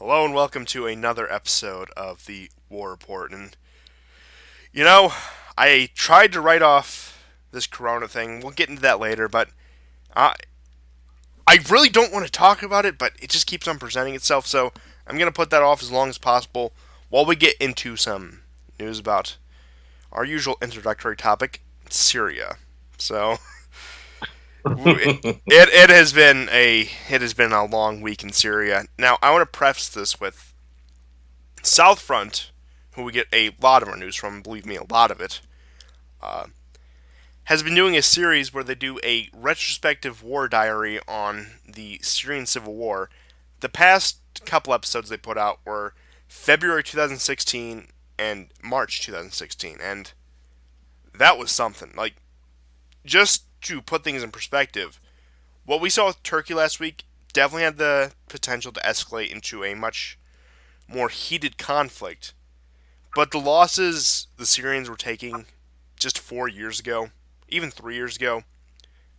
Hello and welcome to another episode of the War Report. And you know, I tried to write off this Corona thing. We'll get into that later, but I I really don't want to talk about it, but it just keeps on presenting itself. So I'm gonna put that off as long as possible while we get into some news about our usual introductory topic, Syria. So it has been a long week in Syria. Now I want to preface this with South Front, who we get a lot of our news from, believe me, a lot of it, uh, has been doing a series where they do a retrospective war diary on the Syrian civil war. The past couple episodes they put out were February 2016 and March 2016, and that was something. Like, just to put things in perspective, what we saw with Turkey last week definitely had the potential to escalate into a much more heated conflict. But the losses the Syrians were taking just 4 years ago, even 3 years ago,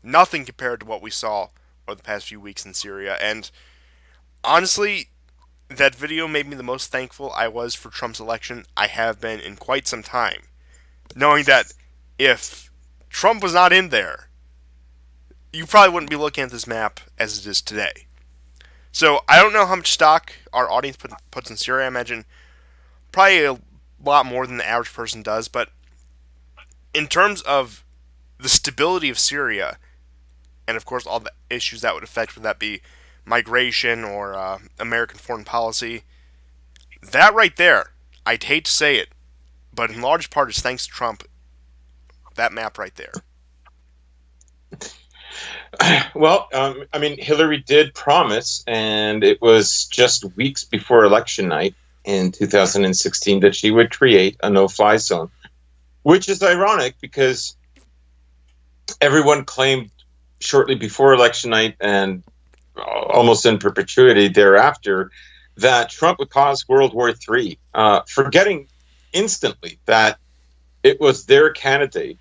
nothing compared to what we saw over the past few weeks in Syria. And honestly, that video made me the most thankful I was for Trump's election I have been in quite some time. Knowing that if Trump was not in there, you probably wouldn't be looking at this map as it is today. So I don't know how much stock our audience puts in Syria. I imagine probably a lot more than the average person does. But in terms of the stability of Syria, and of course all the issues that would affect, would that be migration or American foreign policy, that right there, I'd hate to say it, but in large part is thanks to Trump. That map right there. Well, I mean, Hillary did promise, and it was just weeks before election night in 2016 that she would create a no-fly zone, which is ironic because everyone claimed shortly before election night and almost in perpetuity thereafter that Trump would cause World War III, forgetting instantly that it was their candidate,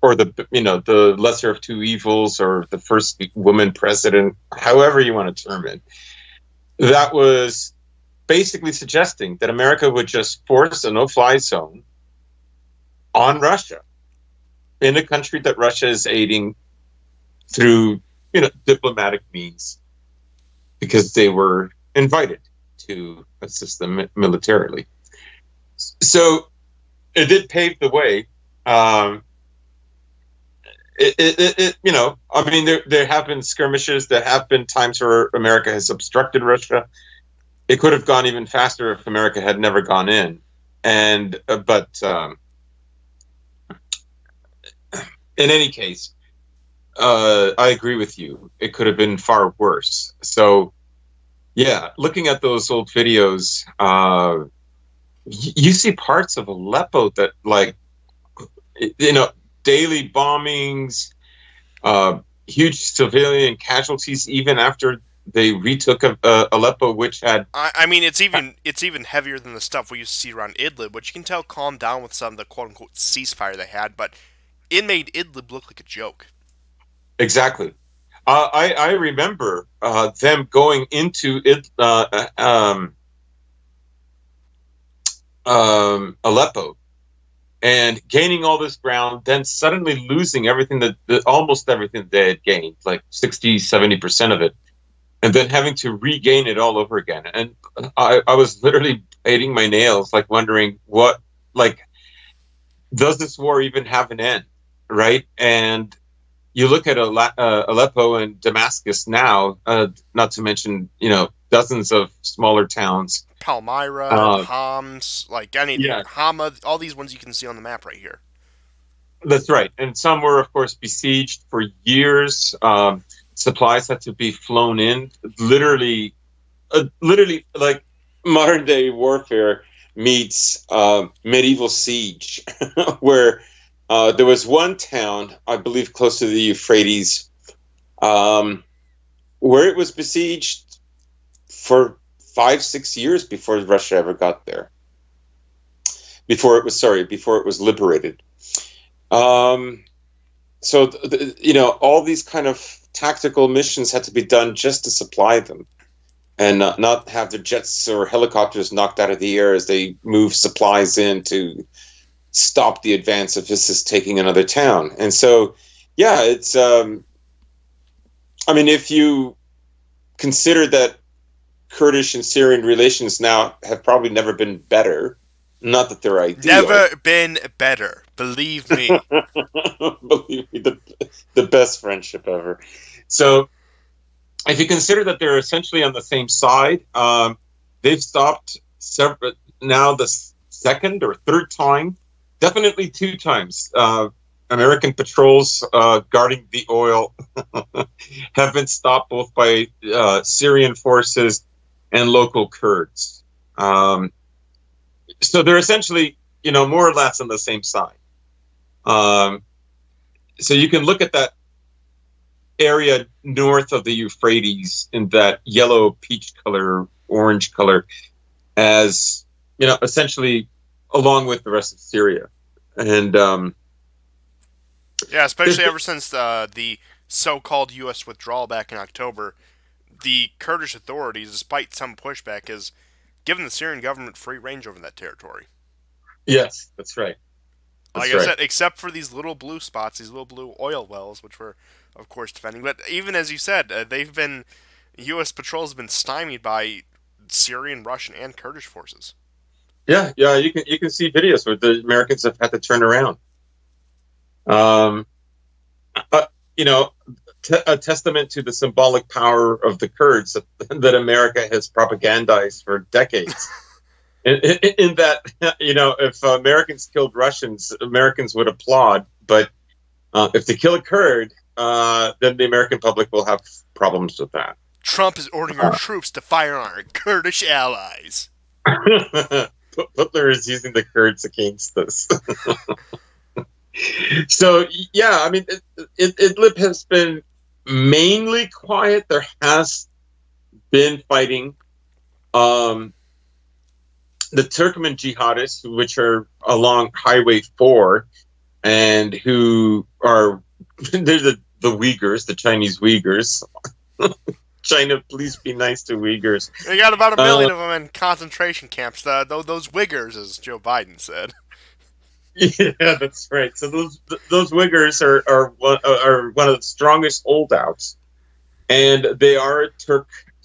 or the lesser of two evils, or the first woman president, however you want to term it, that was basically suggesting that America would just force a no-fly zone on Russia, in a country that Russia is aiding through diplomatic means, because they were invited to assist them militarily. So it did pave the way. I mean, there have been skirmishes. There have been times where America has obstructed Russia. It could have gone even faster if America had never gone in. But in any case, I agree with you. It could have been far worse. So, yeah, looking at those old videos, you see parts of Aleppo that, like, daily bombings, huge civilian casualties, even after they retook Aleppo, which had. I mean, it's even heavier than the stuff we used to see around Idlib, which you can tell calmed down with some of the quote unquote ceasefire they had, but it made Idlib look like a joke. Exactly. I remember them going into it, Aleppo, and gaining all this ground, then suddenly losing everything almost everything that they had gained, like 60-70% of it, and then having to regain it all over again. And I was literally biting my nails, like wondering does this war even have an end, right? And you look at Aleppo and Damascus now, not to mention, dozens of smaller towns. Palmyra, Homs, Yeah, Hama, all these ones you can see on the map right here. that's right. And some were, of course, besieged for years. Supplies had to be flown in. Literally like modern day warfare meets medieval siege, where there was one town, I believe, close to the Euphrates, where it was besieged for 5-6 years before Russia ever got there. Before it was liberated. So all these kind of tactical missions had to be done just to supply them. and not have their jets or helicopters knocked out of the air as they move supplies in to stop the advance of ISIS taking another town. And so, yeah, it's. I mean, if you consider that Kurdish and Syrian relations now have probably never been better, not that they're ideal. Never been better, believe me. Believe me, the best friendship ever. So, if you consider that they're essentially on the same side, they've stopped now the second or third time, definitely two times. American patrols guarding the oil have been stopped both by Syrian forces and local Kurds. So they're essentially, more or less on the same side. So you can look at that area north of the Euphrates in that yellow, peach color, orange color as, essentially along with the rest of Syria. And yeah, especially ever since the so-called U.S. withdrawal back in October, the Kurdish authorities, despite some pushback, has given the Syrian government free range over that territory. Yes, that's right. Like I said, except for these little blue spots, these little blue oil wells, which we're, of course, defending. But even as you said, U.S. patrols have been stymied by Syrian, Russian, and Kurdish forces. Yeah, you can see videos where the Americans have had to turn around. A testament to the symbolic power of the Kurds that America has propagandized for decades. in that, if Americans killed Russians, Americans would applaud. But if they kill a Kurd, then the American public will have problems with that. Trump is ordering our troops to fire on our Kurdish allies. Hitler is using the Kurds against us. So, yeah, I mean, Idlib has been mainly quiet. There has been fighting. The Turkmen jihadists, which are along Highway 4, and who are, they're the Uyghurs, the Chinese Uyghurs. China, please be nice to Uyghurs. They got about 1 million of them in concentration camps, those Uyghurs, as Joe Biden said. Yeah, that's right. So those Uyghurs are one of the strongest holdouts, and they are a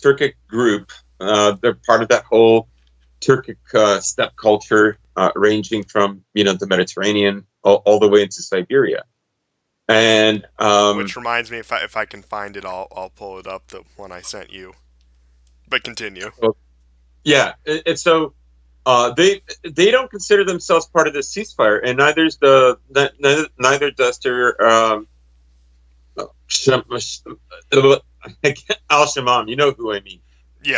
Turkic group. They're part of that whole Turkic steppe culture, ranging from the Mediterranean all the way into Siberia. And which reminds me, if I can find it, I'll pull it up, the one I sent you. But continue. Yeah, and so they don't consider themselves part of the ceasefire, and neither does their Al-Shamam. You know who I mean? Yeah.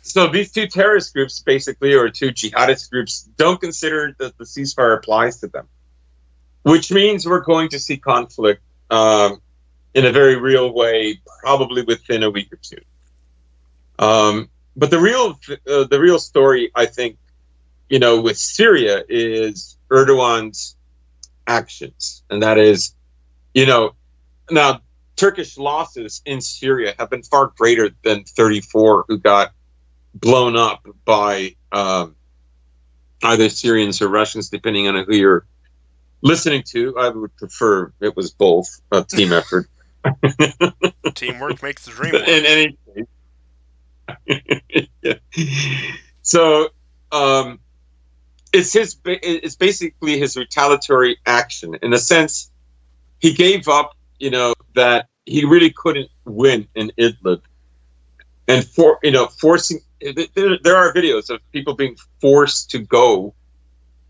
So these two terrorist groups, basically, or two jihadist groups, don't consider that the ceasefire applies to them, which means we're going to see conflict in a very real way, probably within a week or two. But the real story, I think, with Syria is Erdogan's actions, and that is, now Turkish losses in Syria have been far greater than 34 who got blown up by either Syrians or Russians, depending on who you're listening to. I would prefer it was both a team effort. Teamwork makes the dream work. In any case. Yeah. So it's basically his retaliatory action. In a sense, he gave up, that he really couldn't win in Idlib. And forcing, there are videos of people being forced to go,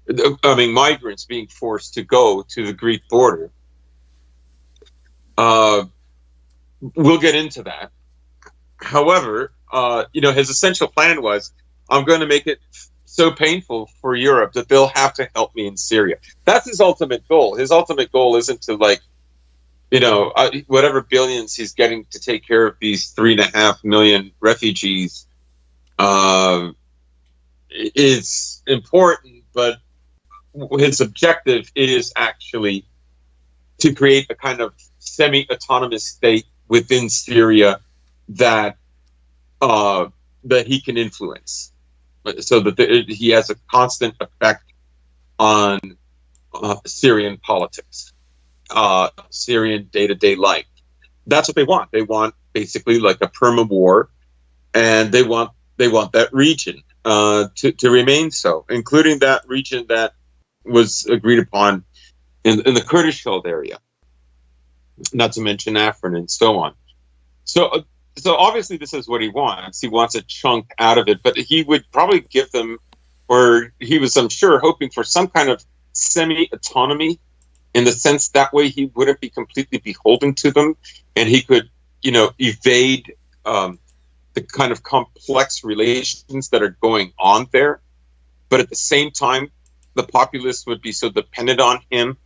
migrants being forced to go to the Greek border. We'll get into that. However, his essential plan was, I'm going to make it so painful for Europe that they'll have to help me in Syria. That's his ultimate goal. His ultimate goal isn't to, whatever billions he's getting to take care of these 3.5 million refugees is important, but his objective is actually to create a kind of semi-autonomous state within Syria that uh, that he can influence, so that he has a constant effect on Syrian politics, Syrian day-to-day life. That's what they want. They want basically like a perma war, and they want that region to remain so, including that region that was agreed upon in the Kurdish held area, not to mention Afrin and so on. So, so obviously this is what he wants. He wants a chunk out of it, but he would probably give them, or he was, I'm sure, hoping for some kind of semi-autonomy, in the sense that way he wouldn't be completely beholden to them, and he could, evade the kind of complex relations that are going on there. But at the same time, the populace would be so dependent on him.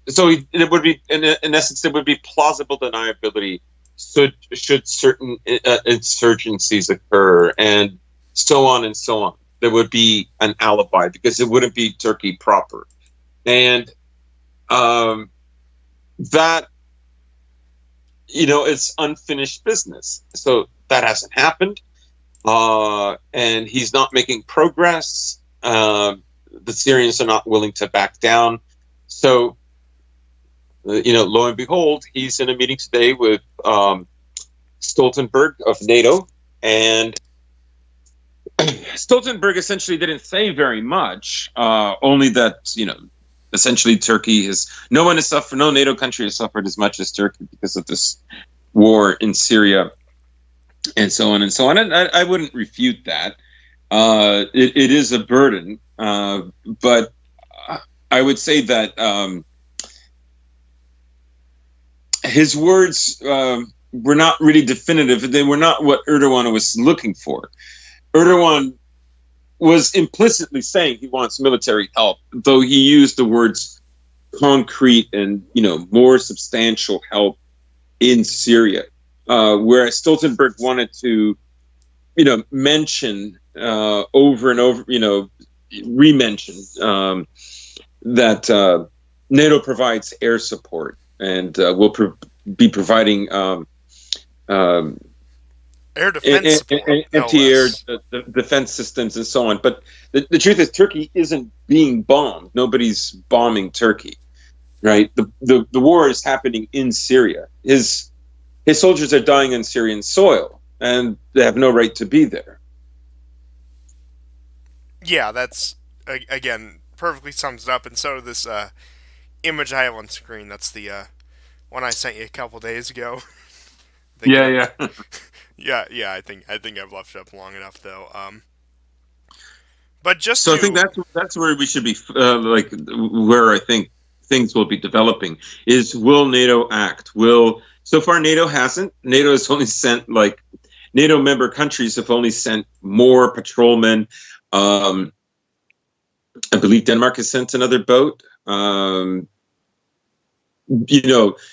So it would be, in essence, it would be plausible deniability should certain insurgencies occur, and so on and so on. There would be an alibi because it wouldn't be Turkey proper, and that it's unfinished business. So that hasn't happened, and he's not making progress. The Syrians are not willing to back down. So, lo and behold, he's in a meeting today with Stoltenberg of NATO, and Stoltenberg essentially didn't say very much, only that, essentially Turkey no NATO country has suffered as much as Turkey because of this war in Syria, and so on and so on. And I wouldn't refute that. It is a burden, but I would say that his words were not really definitive. They were not what Erdogan was looking for. Erdogan was implicitly saying he wants military help, though he used the words concrete and more substantial help in Syria, whereas Stoltenberg wanted to mention over and over, re-mention that NATO provides air support and will be providing air defense support, anti-air defense systems and so on. But the truth is, Turkey isn't being bombed. Nobody's bombing Turkey, right? The war is happening in Syria. His soldiers are dying on Syrian soil, and they have no right to be there. Yeah, that's again perfectly sums it up. And so this image I have on screen, that's the one I sent you a couple days ago. Yeah. Yeah. I think I've left it up long enough though. But just so I think that's where we should be, where I think things will be developing is, will NATO act? So far NATO hasn't. NATO has only sent NATO member countries have only sent more patrolmen. I believe Denmark has sent another boat.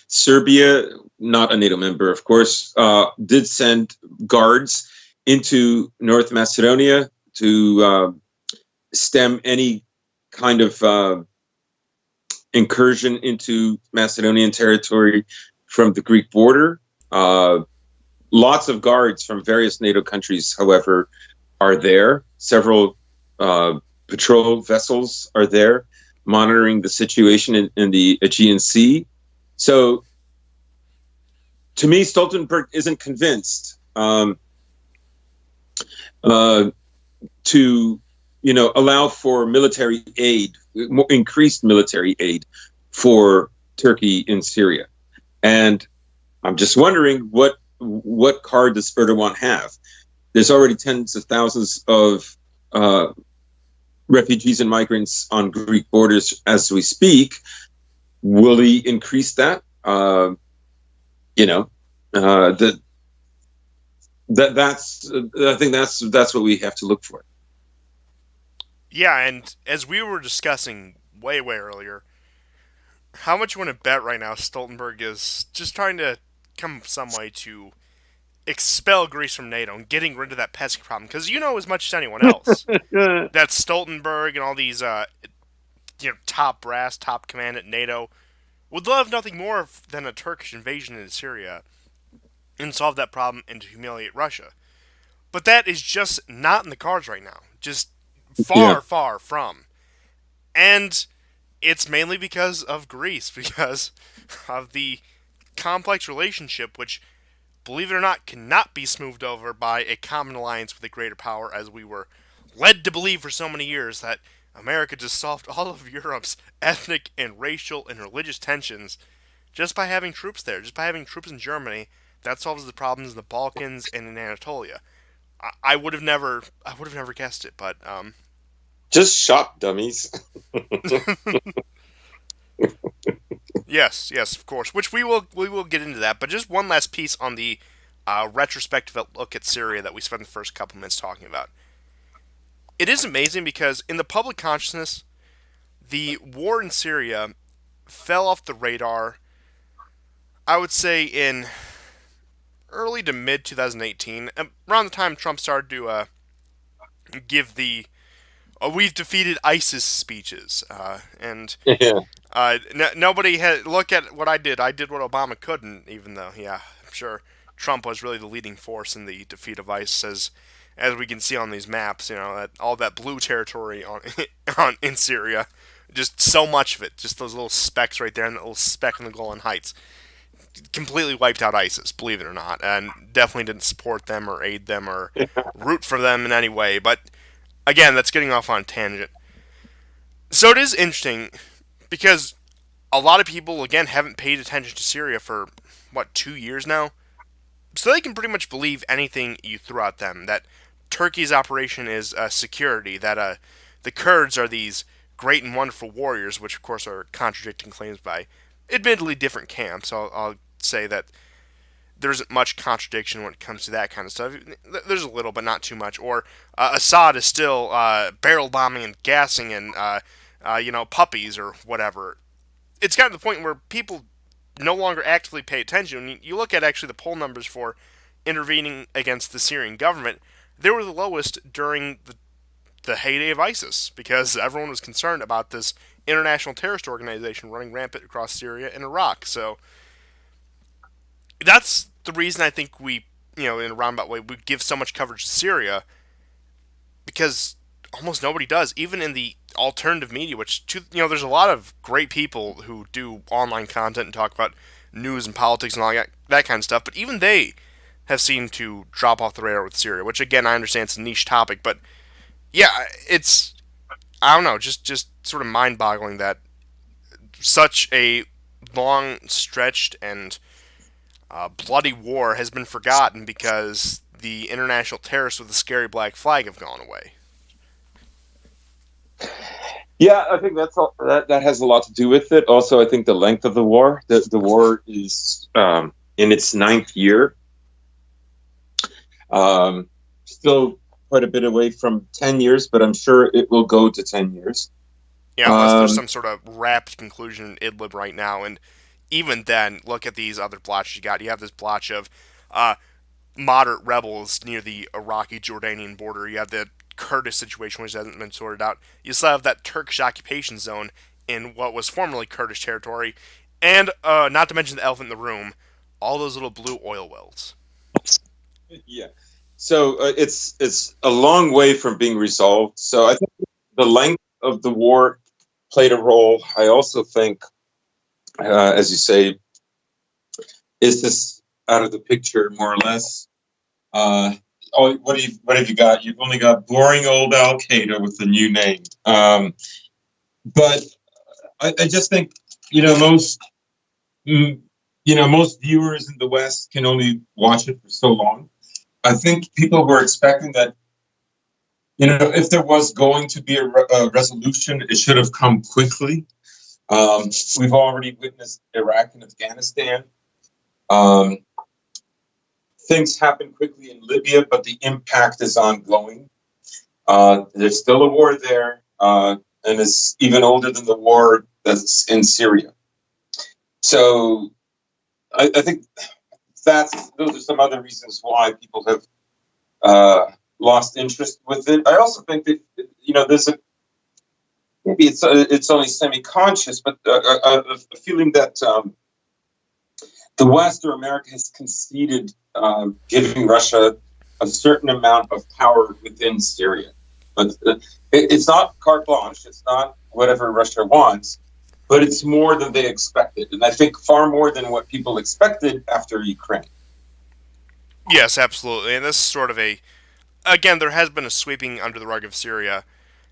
Serbia, not a NATO member, of course, did send guards into North Macedonia to stem any kind of incursion into Macedonian territory from the Greek border. Lots of guards from various NATO countries, however, are there. Several patrol vessels are there monitoring the situation in the Aegean Sea. So, to me, Stoltenberg isn't convinced to allow for military aid, increased military aid for Turkey in Syria. And I'm just wondering what card does Erdogan have? There's already tens of thousands of refugees and migrants on Greek borders as we speak. Will he increase that? That's I think that's what we have to look for. Yeah, and as we were discussing way earlier, how much you want to bet right now Stoltenberg is just trying to come up with some way to expel Greece from NATO and getting rid of that pesky problem? Because you know as much as anyone else that Stoltenberg and all these top brass, top command at NATO would love nothing more than a Turkish invasion into Syria and solve that problem and to humiliate Russia. But that is just not in the cards right now. Just Yeah. far, far from. And it's mainly because of Greece, because of the complex relationship, which, believe it or not, cannot be smoothed over by a common alliance with a greater power, as we were led to believe for so many years that America just solved all of Europe's ethnic and racial and religious tensions just by having troops there, just by having troops in Germany. That solves the problems in the Balkans and in Anatolia. I would have never, I would have never guessed it, but Just shop dummies. yes, yes, of course. Which we will get into that. But just one last piece on the retrospective look at Syria that we spent the first couple minutes talking about. It is amazing because in the public consciousness, the war in Syria fell off the radar. I would say in early to mid 2018, around the time Trump started to give the "we've defeated ISIS" speeches, and Yeah. nobody had look at what I did. I did what Obama couldn't, even though, yeah, I'm sure Trump was really the leading force in the defeat of ISIS, as we can see on these maps. That all that blue territory on in Syria, just so much of it, just those little specks right there, and that little speck in the Golan Heights, completely wiped out ISIS. Believe it or not, and definitely didn't support them or aid them or root for them in any way. But again, that's getting off on a tangent. So it is interesting because a lot of people again haven't paid attention to Syria for what 2 years now, so they can pretty much believe anything you throw at them. That Turkey's operation is security. That the Kurds are these great and wonderful warriors, which of course are contradicting claims by admittedly different camps. I'll say that there isn't much contradiction when it comes to that kind of stuff. There's a little, but not too much. Or Assad is still barrel bombing and gassing and puppies or whatever. It's gotten to the point where people no longer actively pay attention. When you look at actually the poll numbers for intervening against the Syrian government, they were the lowest during the heyday of ISIS because everyone was concerned about this international terrorist organization running rampant across Syria and Iraq. So that's the reason I think we, in a roundabout way, we give so much coverage to Syria because almost nobody does, even in the alternative media. Which, there's a lot of great people who do online content and talk about news and politics and all that kind of stuff. But even they have seemed to drop off the radar with Syria. Which, again, I understand it's a niche topic, but yeah, it's I don't know, just sort of mind-boggling that such a long stretched and bloody war has been forgotten because the international terrorists with the scary black flag have gone away. Yeah, I think that has a lot to do with it. Also, I think the length of the war. The war is in its ninth year. Still quite a bit away from 10 years, but I'm sure it will go to 10 years. Yeah, unless there's some sort of rapt conclusion in Idlib right now. And even then, look at these other blotches you got. You have this blotch of moderate rebels near the Iraqi-Jordanian border. You have the Kurdish situation, which hasn't been sorted out. You still have that Turkish occupation zone in what was formerly Kurdish territory. And not to mention the elephant in the room, all those little blue oil wells. Yeah. So it's a long way from being resolved. So I think the length of the war played a role. I also think, as you say, is this out of the picture more or less? What have you got? You've only got boring old Al Qaeda with a new name. But I just think most viewers in the West can only watch it for so long. I think people were expecting that, if there was going to be a resolution, it should have come quickly. We've already witnessed Iraq and Afghanistan. Things happen quickly in Libya, but the impact is ongoing. There's still a war there, and it's even older than the war that's in Syria. So I think those are some other reasons why people have lost interest with it. I also think that there's maybe it's only semi-conscious, but a feeling that the West or America has conceded giving Russia a certain amount of power within Syria. But it's not carte blanche. It's not whatever Russia wants, but it's more than they expected. And I think far more than what people expected after Ukraine. Yes, absolutely. And this is sort of again, there has been a sweeping under the rug of Syria,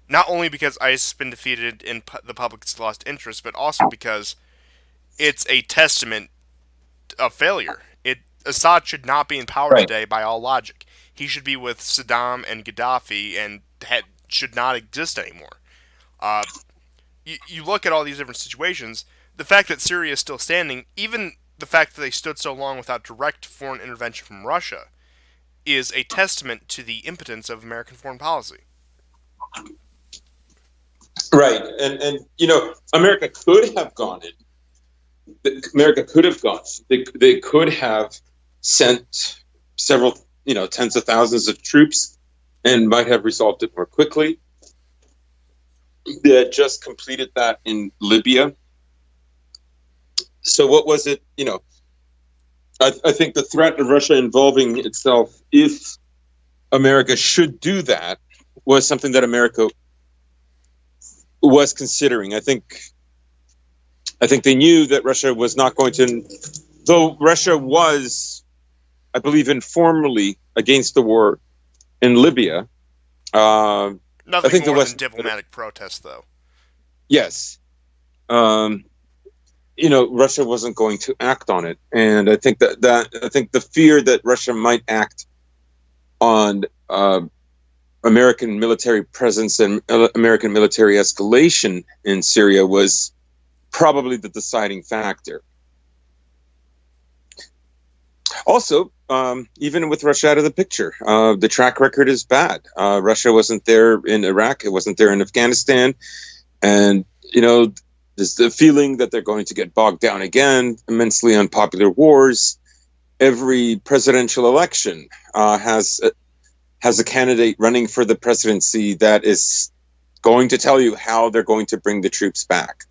not only because ISIS has been defeated and the public's lost interest, but also because it's a testament of failure. Assad should not be in power Right. today by all logic. He should be with Saddam and Gaddafi and should not exist anymore. You look at all these different situations, the fact that Syria is still standing, even the fact that they stood so long without direct foreign intervention from Russia, is a testament to the impotence of American foreign policy. Right. And America could have gone in. America could have gone. They could have sent several, tens of thousands of troops and might have resolved it more quickly. They had just completed that in Libya. So what was it? I think the threat of Russia involving itself, if America should do that, was something that America was considering. I think they knew that Russia was not going to, though Russia was, I believe, informally against the war in Libya. Nothing I think more than diplomatic protest, though. Yes. Russia wasn't going to act on it. And I think I think the fear that Russia might act on American military presence and American military escalation in Syria was probably the deciding factor. Also, even with Russia out of the picture, the track record is bad. Russia wasn't there in Iraq. It wasn't there in Afghanistan. And, there's the feeling that they're going to get bogged down again, immensely unpopular wars. Every presidential election has a candidate running for the presidency that is going to tell you how they're going to bring the troops back.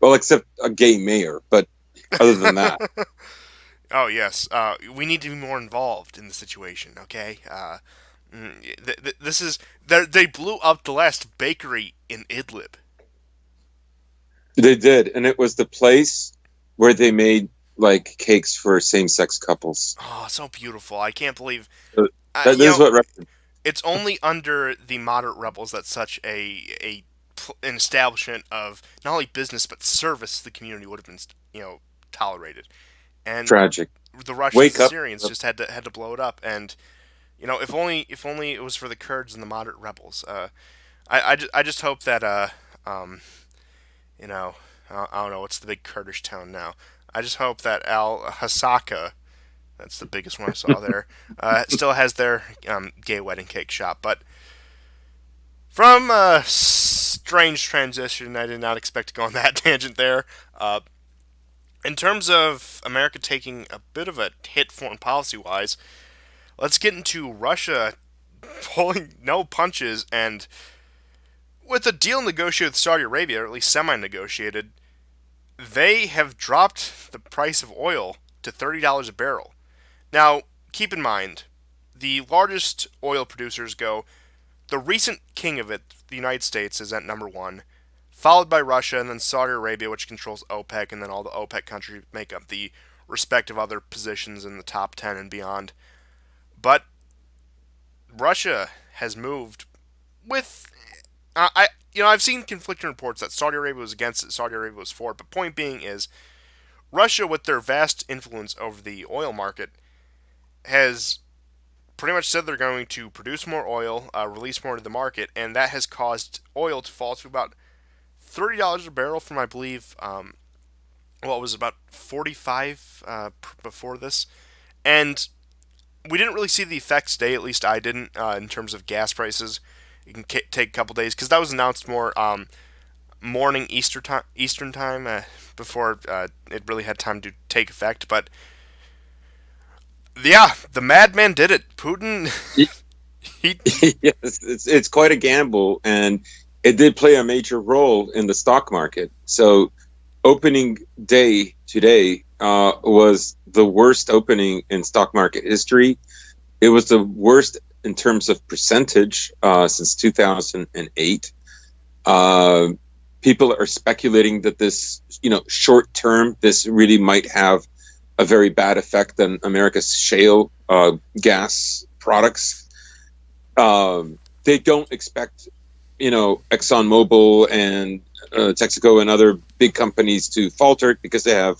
Well, except a gay mayor, but other than that. Oh, yes. We need to be more involved in the situation, okay? This is... They blew up the last bakery in Idlib. They did, and it was the place where they made, cakes for same-sex couples. Oh, so beautiful. I can't believe... That is what... It's only under the moderate rebels that such an establishment of not only business but service to the community would have been, tolerated. And tragic. The Russians and Syrians just had to blow it up. And if only it was for the Kurds and the moderate rebels. I just hope that I don't know what's the big Kurdish town now. I just hope that Al-Hasaka, that's the biggest one I saw there, still has their gay wedding cake shop. But from a strange transition, I did not expect to go on that tangent there. In terms of America taking a bit of a hit foreign policy-wise, let's get into Russia pulling no punches, and with a deal negotiated with Saudi Arabia, or at least semi-negotiated, they have dropped the price of oil to $30 a barrel. Now, keep in mind, the largest oil producers go, the recent king of it, the United States, is at number one, followed by Russia, and then Saudi Arabia, which controls OPEC, and then all the OPEC countries make up the respective other positions in the top 10 and beyond. But Russia has moved with... I've seen conflicting reports that Saudi Arabia was against it, Saudi Arabia was for it, but point being is, Russia, with their vast influence over the oil market, has pretty much said they're going to produce more oil, release more to the market, and that has caused oil to fall to about $30 a barrel from, I believe, it was about 45 before this. And we didn't really see the effects today, at least I didn't, in terms of gas prices. It can take a couple days, because that was announced more morning Eastern time before it really had time to take effect. But yeah, the madman did it. Putin. Yes, it's quite a gamble, and it did play a major role in the stock market. So, opening day today was the worst opening in stock market history. It was the worst in terms of percentage since 2008. Uh, People are speculating that this, short term, this really might have a very bad effect on America's shale gas products. They don't expect, ExxonMobil and Texaco and other big companies to falter because they have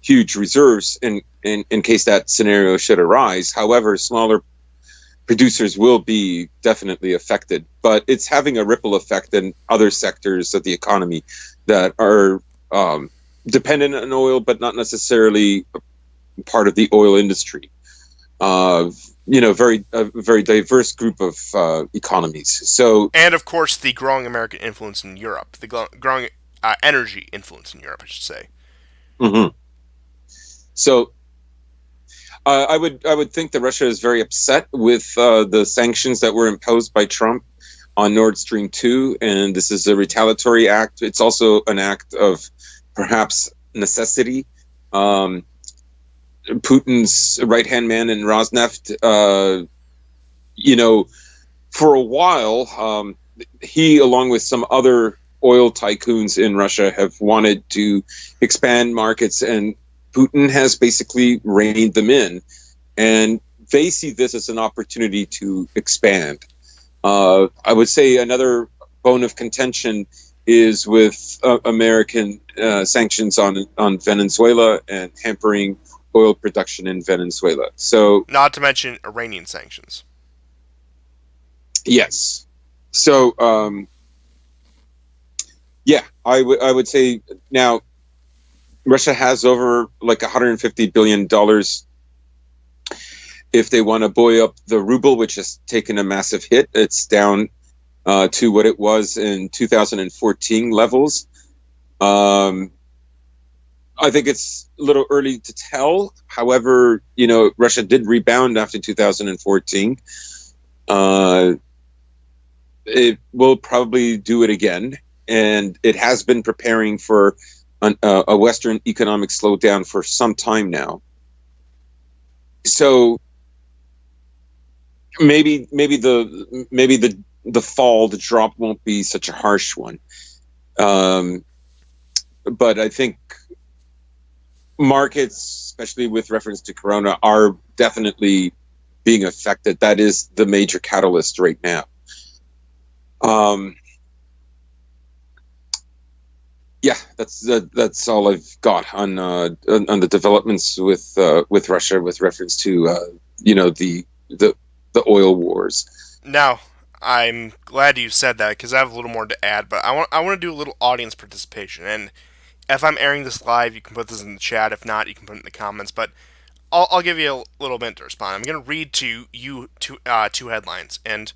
huge reserves in case that scenario should arise. However, smaller producers will be definitely affected, but it's having a ripple effect in other sectors of the economy that are dependent on oil, but not necessarily part of the oil industry. A very diverse group of economies. So, And of course, the growing American influence in Europe, the growing energy influence in Europe, I should say. mhm. So I would think that Russia is very upset with the sanctions that were imposed by Trump on Nord Stream 2, and this is a retaliatory act. It's also an act of perhaps necessity. Um, Putin's right hand man in Rosneft, for a while, he, along with some other oil tycoons in Russia, have wanted to expand markets, and Putin has basically reined them in. And they see this as an opportunity to expand. I would say another bone of contention is with American sanctions on Venezuela and hampering oil production in Venezuela. So, Not to mention Iranian sanctions. yes. So, yeah, I would say now Russia has over like $150 billion if they want to buoy up the ruble, which has taken a massive hit. It's down to what it was in 2014 levels. Um, I think it's a little early to tell. However, Russia did rebound after 2014. Uh, it will probably do it again, and it has been preparing for a Western economic slowdown for some time now. So maybe the fall, the drop won't be such a harsh one. Um, but I think markets, especially with reference to Corona, are definitely being affected. That is the major catalyst right now. Um, yeah, that's all I've got on the developments with Russia with reference to the oil wars. Now, I'm glad you said that because I have a little more to add, but I want to do a little audience participation. And if I'm airing this live, you can put this in the chat. If not, you can put it in the comments. But I'll give you a little bit to respond. I'm going to read to you two headlines, and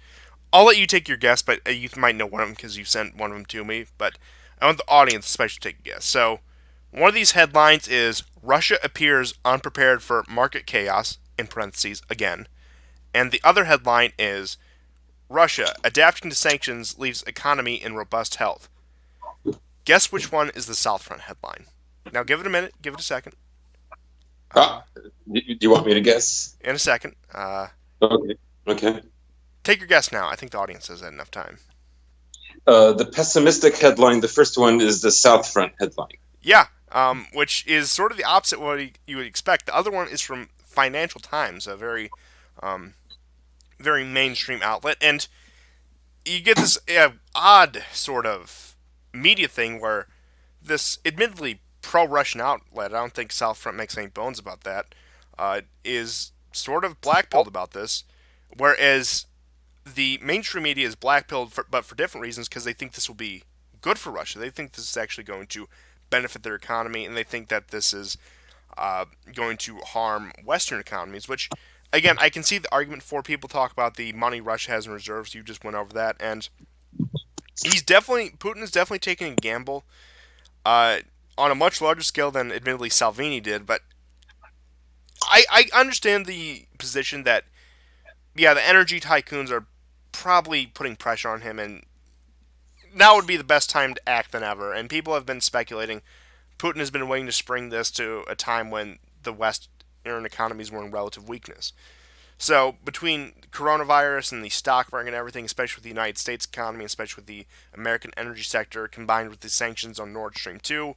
I'll let you take your guess. But you might know one of them because you sent one of them to me. But I want the audience especially to take a guess. So one of these headlines is Russia appears unprepared for market chaos in parentheses again, and the other headline is Russia adapting to sanctions leaves economy in robust health. Guess which one is the South Front headline? Now give it a minute. Give it a second. Ah, do you want me to guess? In a second. Okay. Okay. Take your guess now. I think the audience has had enough time. The pessimistic headline, the first one, is the South Front headline. Yeah, which is sort of the opposite of what you would expect. The other one is from Financial Times, a um, very mainstream outlet, and you get this odd sort of media thing where this admittedly pro-Russian outlet, I don't think South Front makes any bones about that, is sort of blackpilled about this, whereas the mainstream media is blackpilled, but for different reasons, because they think this will be good for Russia. They think this is actually going to benefit their economy, and they think that this is going to harm Western economies, which, again, I can see the argument for people talk about the money Russia has in reserves. You just went over that, and Putin is definitely taking a gamble uh, on a much larger scale than admittedly Salvini did, but I understand the position that, yeah, the energy tycoons are probably putting pressure on him, and now would be the best time to act than ever. And people have been speculating. Putin has been waiting to spring this to a time when the Western economies were in relative weakness. So between coronavirus and the stock market and everything, especially with the United States economy, especially with the American energy sector, combined with the sanctions on Nord Stream 2,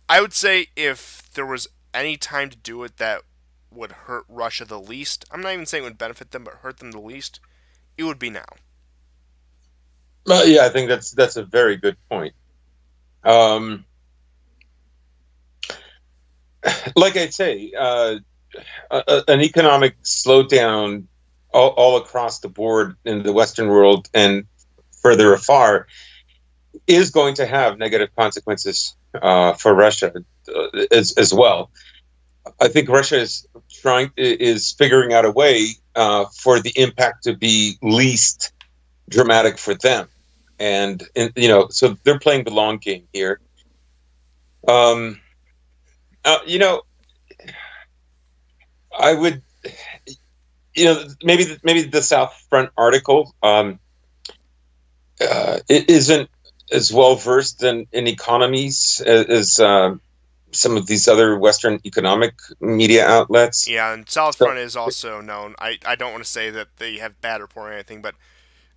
I would say if there was any time to do it that would hurt Russia the least, I'm not even saying it would benefit them, but hurt them the least, it would be now. Well, yeah, I think that's a very good point. Um, like I say, an economic slowdown all across the board in the Western world and further afar is going to have negative consequences for Russia as well. I think Russia is figuring out a way for the impact to be least dramatic for them, and so they're playing the long game here. Um, you know, I would, maybe the South Front article it isn't as well versed in economies as some of these other Western economic media outlets. Yeah, and South So Front is also known. I don't want to say that they have bad reporting or anything, but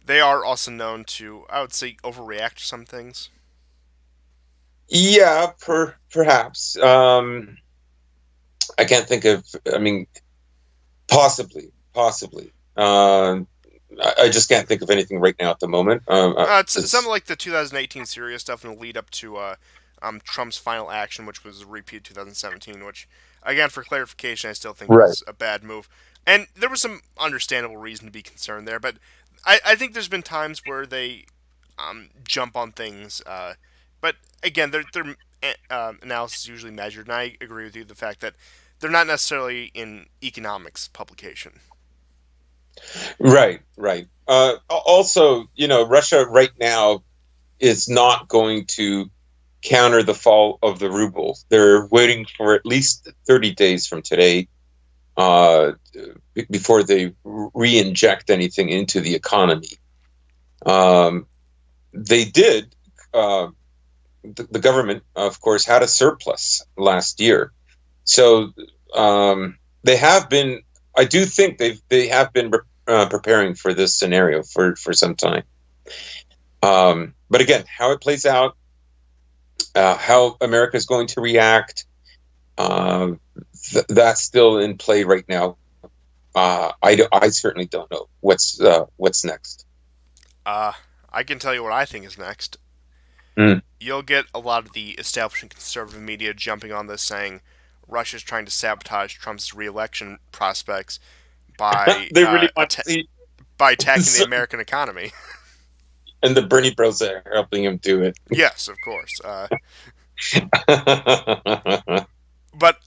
they are also known to, I would say, overreact to some things. yeah, perhaps. I can't think of. I mean, possibly. I just can't think of anything right now at the moment. It's something like the 2018 Syria stuff in the lead up to Trump's final action, which was a repeat 2017, which, again, for clarification, I still think Right. was a bad move. And there was some understandable reason to be concerned there, but I think there's been times where they jump on things. But again, their analysis is usually measured, and I agree with you the fact that they're not necessarily in economics publication. Right. Also, Russia right now is not going to counter the fall of the ruble. They're waiting for at least 30 days from today uh, before they re-inject anything into the economy. Um, they did. The government, of course, had a surplus last year, so they have been. I do think they have been preparing for this scenario for some time. But again, how it plays out, how America is going to react, uh, that's still in play right now. I certainly don't know what's next. Uh, I can tell you what I think is next. Mm. You'll get a lot of the establishment conservative media jumping on this, saying Russia's trying to sabotage Trump's reelection prospects by They really want to see, by attacking the American economy. and the Bernie Bros are helping him do it. Yes, of course. But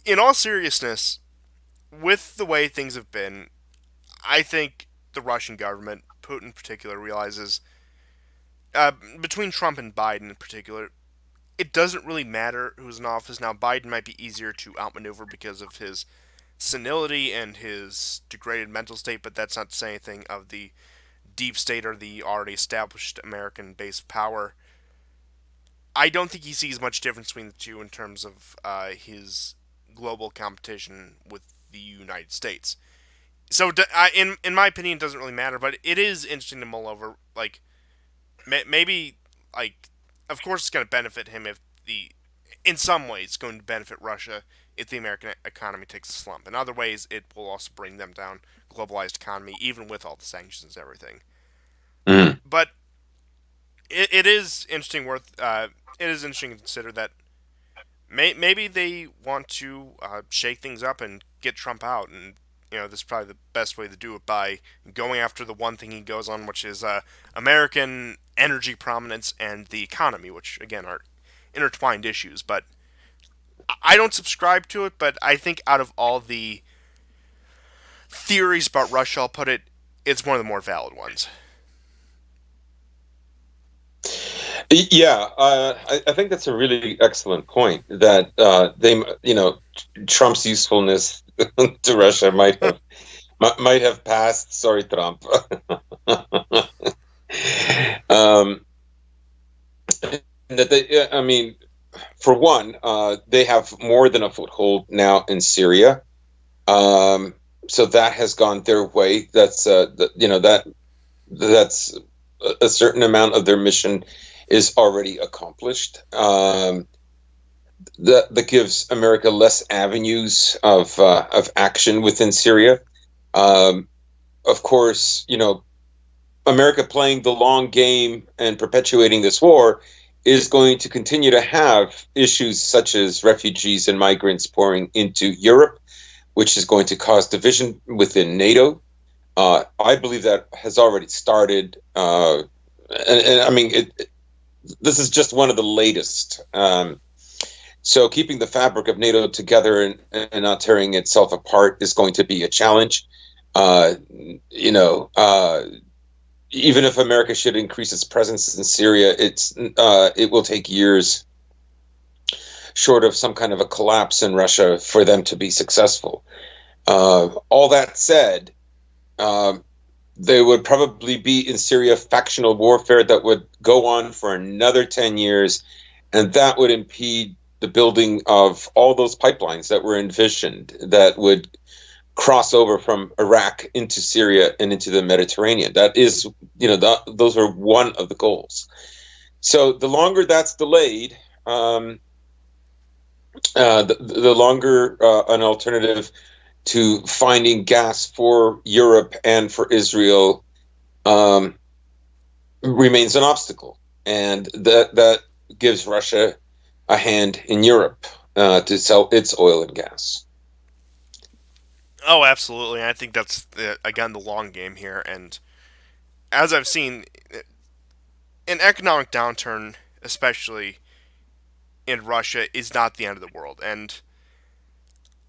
in all seriousness, with the way things have been, I think the Russian government, Putin in particular, realizes between Trump and Biden in particular, it doesn't really matter who's in office. Now, Biden might be easier to outmaneuver because of his senility and his degraded mental state, but that's not to say anything of the deep state or the already established American base of power. I don't think he sees much difference between the two in terms of his global competition with the United States. So, in my opinion, it doesn't really matter, but it is interesting to mull over. Like, maybe, like, of course, it's going to benefit him if the, in some ways, it's going to benefit Russia if the American economy takes a slump. In other ways, it will also bring them down, globalized economy, even with all the sanctions and everything. Mm. But it is interesting. It is interesting to consider that maybe they want to shake things up and get Trump out, and this is probably the best way to do it by going after the one thing he goes on, which is American energy prominence and the economy, which again are intertwined issues. But I don't subscribe to it. But I think out of all the theories about Russia, I'll put it, it's one of the more valid ones. Yeah, I think that's a really excellent point. That Trump's usefulness to Russia might have passed. Sorry, Trump. um, I mean, for one, they have more than a foothold now in Syria. Um, so that has gone their way. That's a certain amount of their mission is already accomplished. That gives America less avenues of action within Syria. Um, of course, America playing the long game and perpetuating this war is going to continue to have issues such as refugees and migrants pouring into Europe, which is going to cause division within NATO. I believe that has already started. And I mean, this is just one of the latest. So keeping the fabric of NATO together and not tearing itself apart is going to be a challenge. Uh, you know, even if America should increase its presence in Syria, it will take years, short of some kind of a collapse in Russia, for them to be successful. All that said, um, there would probably be in Syria factional warfare that would go on for another 10 years, and that would impede the building of all those pipelines that were envisioned that would cross over from Iraq into Syria and into the Mediterranean. That is, those are one of the goals. So the longer that's delayed, the longer an alternative to finding gas for Europe and for Israel um, remains an obstacle, and that gives Russia a hand in Europe to sell its oil and gas. Oh, absolutely. I think that's again the long game here. And as I've seen, an economic downturn, especially in Russia, is not the end of the world. And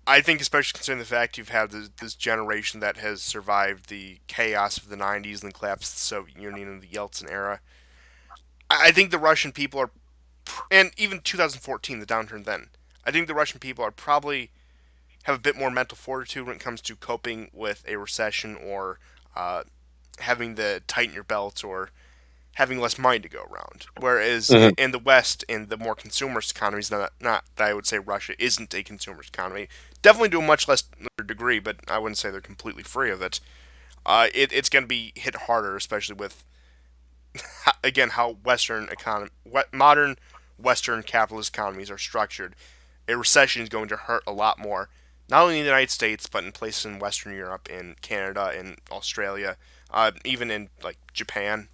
I think, especially considering the fact you've had this generation that has survived the chaos of the '90s and the collapse of the Soviet Union and the Yeltsin era, I think the Russian people are, and even 2014, the downturn then, I think the Russian people are probably have a bit more mental fortitude when it comes to coping with a recession or uh, having to tighten your belts or having less money to go around. Whereas Mm-hmm. in the West, in the more consumerist economies, not that I would say Russia isn't a consumerist economy, definitely to a much less degree, but I wouldn't say they're completely free of it. It's going to be hit harder, especially with again how modern Western capitalist economies are structured. A recession is going to hurt a lot more, not only in the United States but in places in Western Europe, in Canada, in Australia, even in like Japan,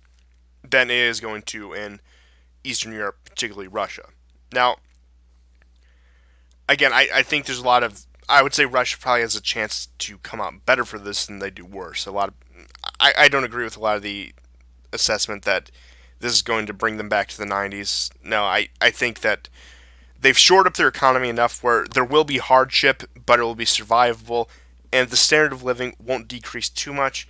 than it is going to in Eastern Europe, particularly Russia. Now, again, I think there's a lot of. I would say Russia probably has a chance to come out better for this than they do worse. A lot of. I don't agree with a lot of the assessment that this is going to bring them back to the '90s. No, I think that they've shored up their economy enough where there will be hardship, but it will be survivable, and the standard of living won't decrease too much.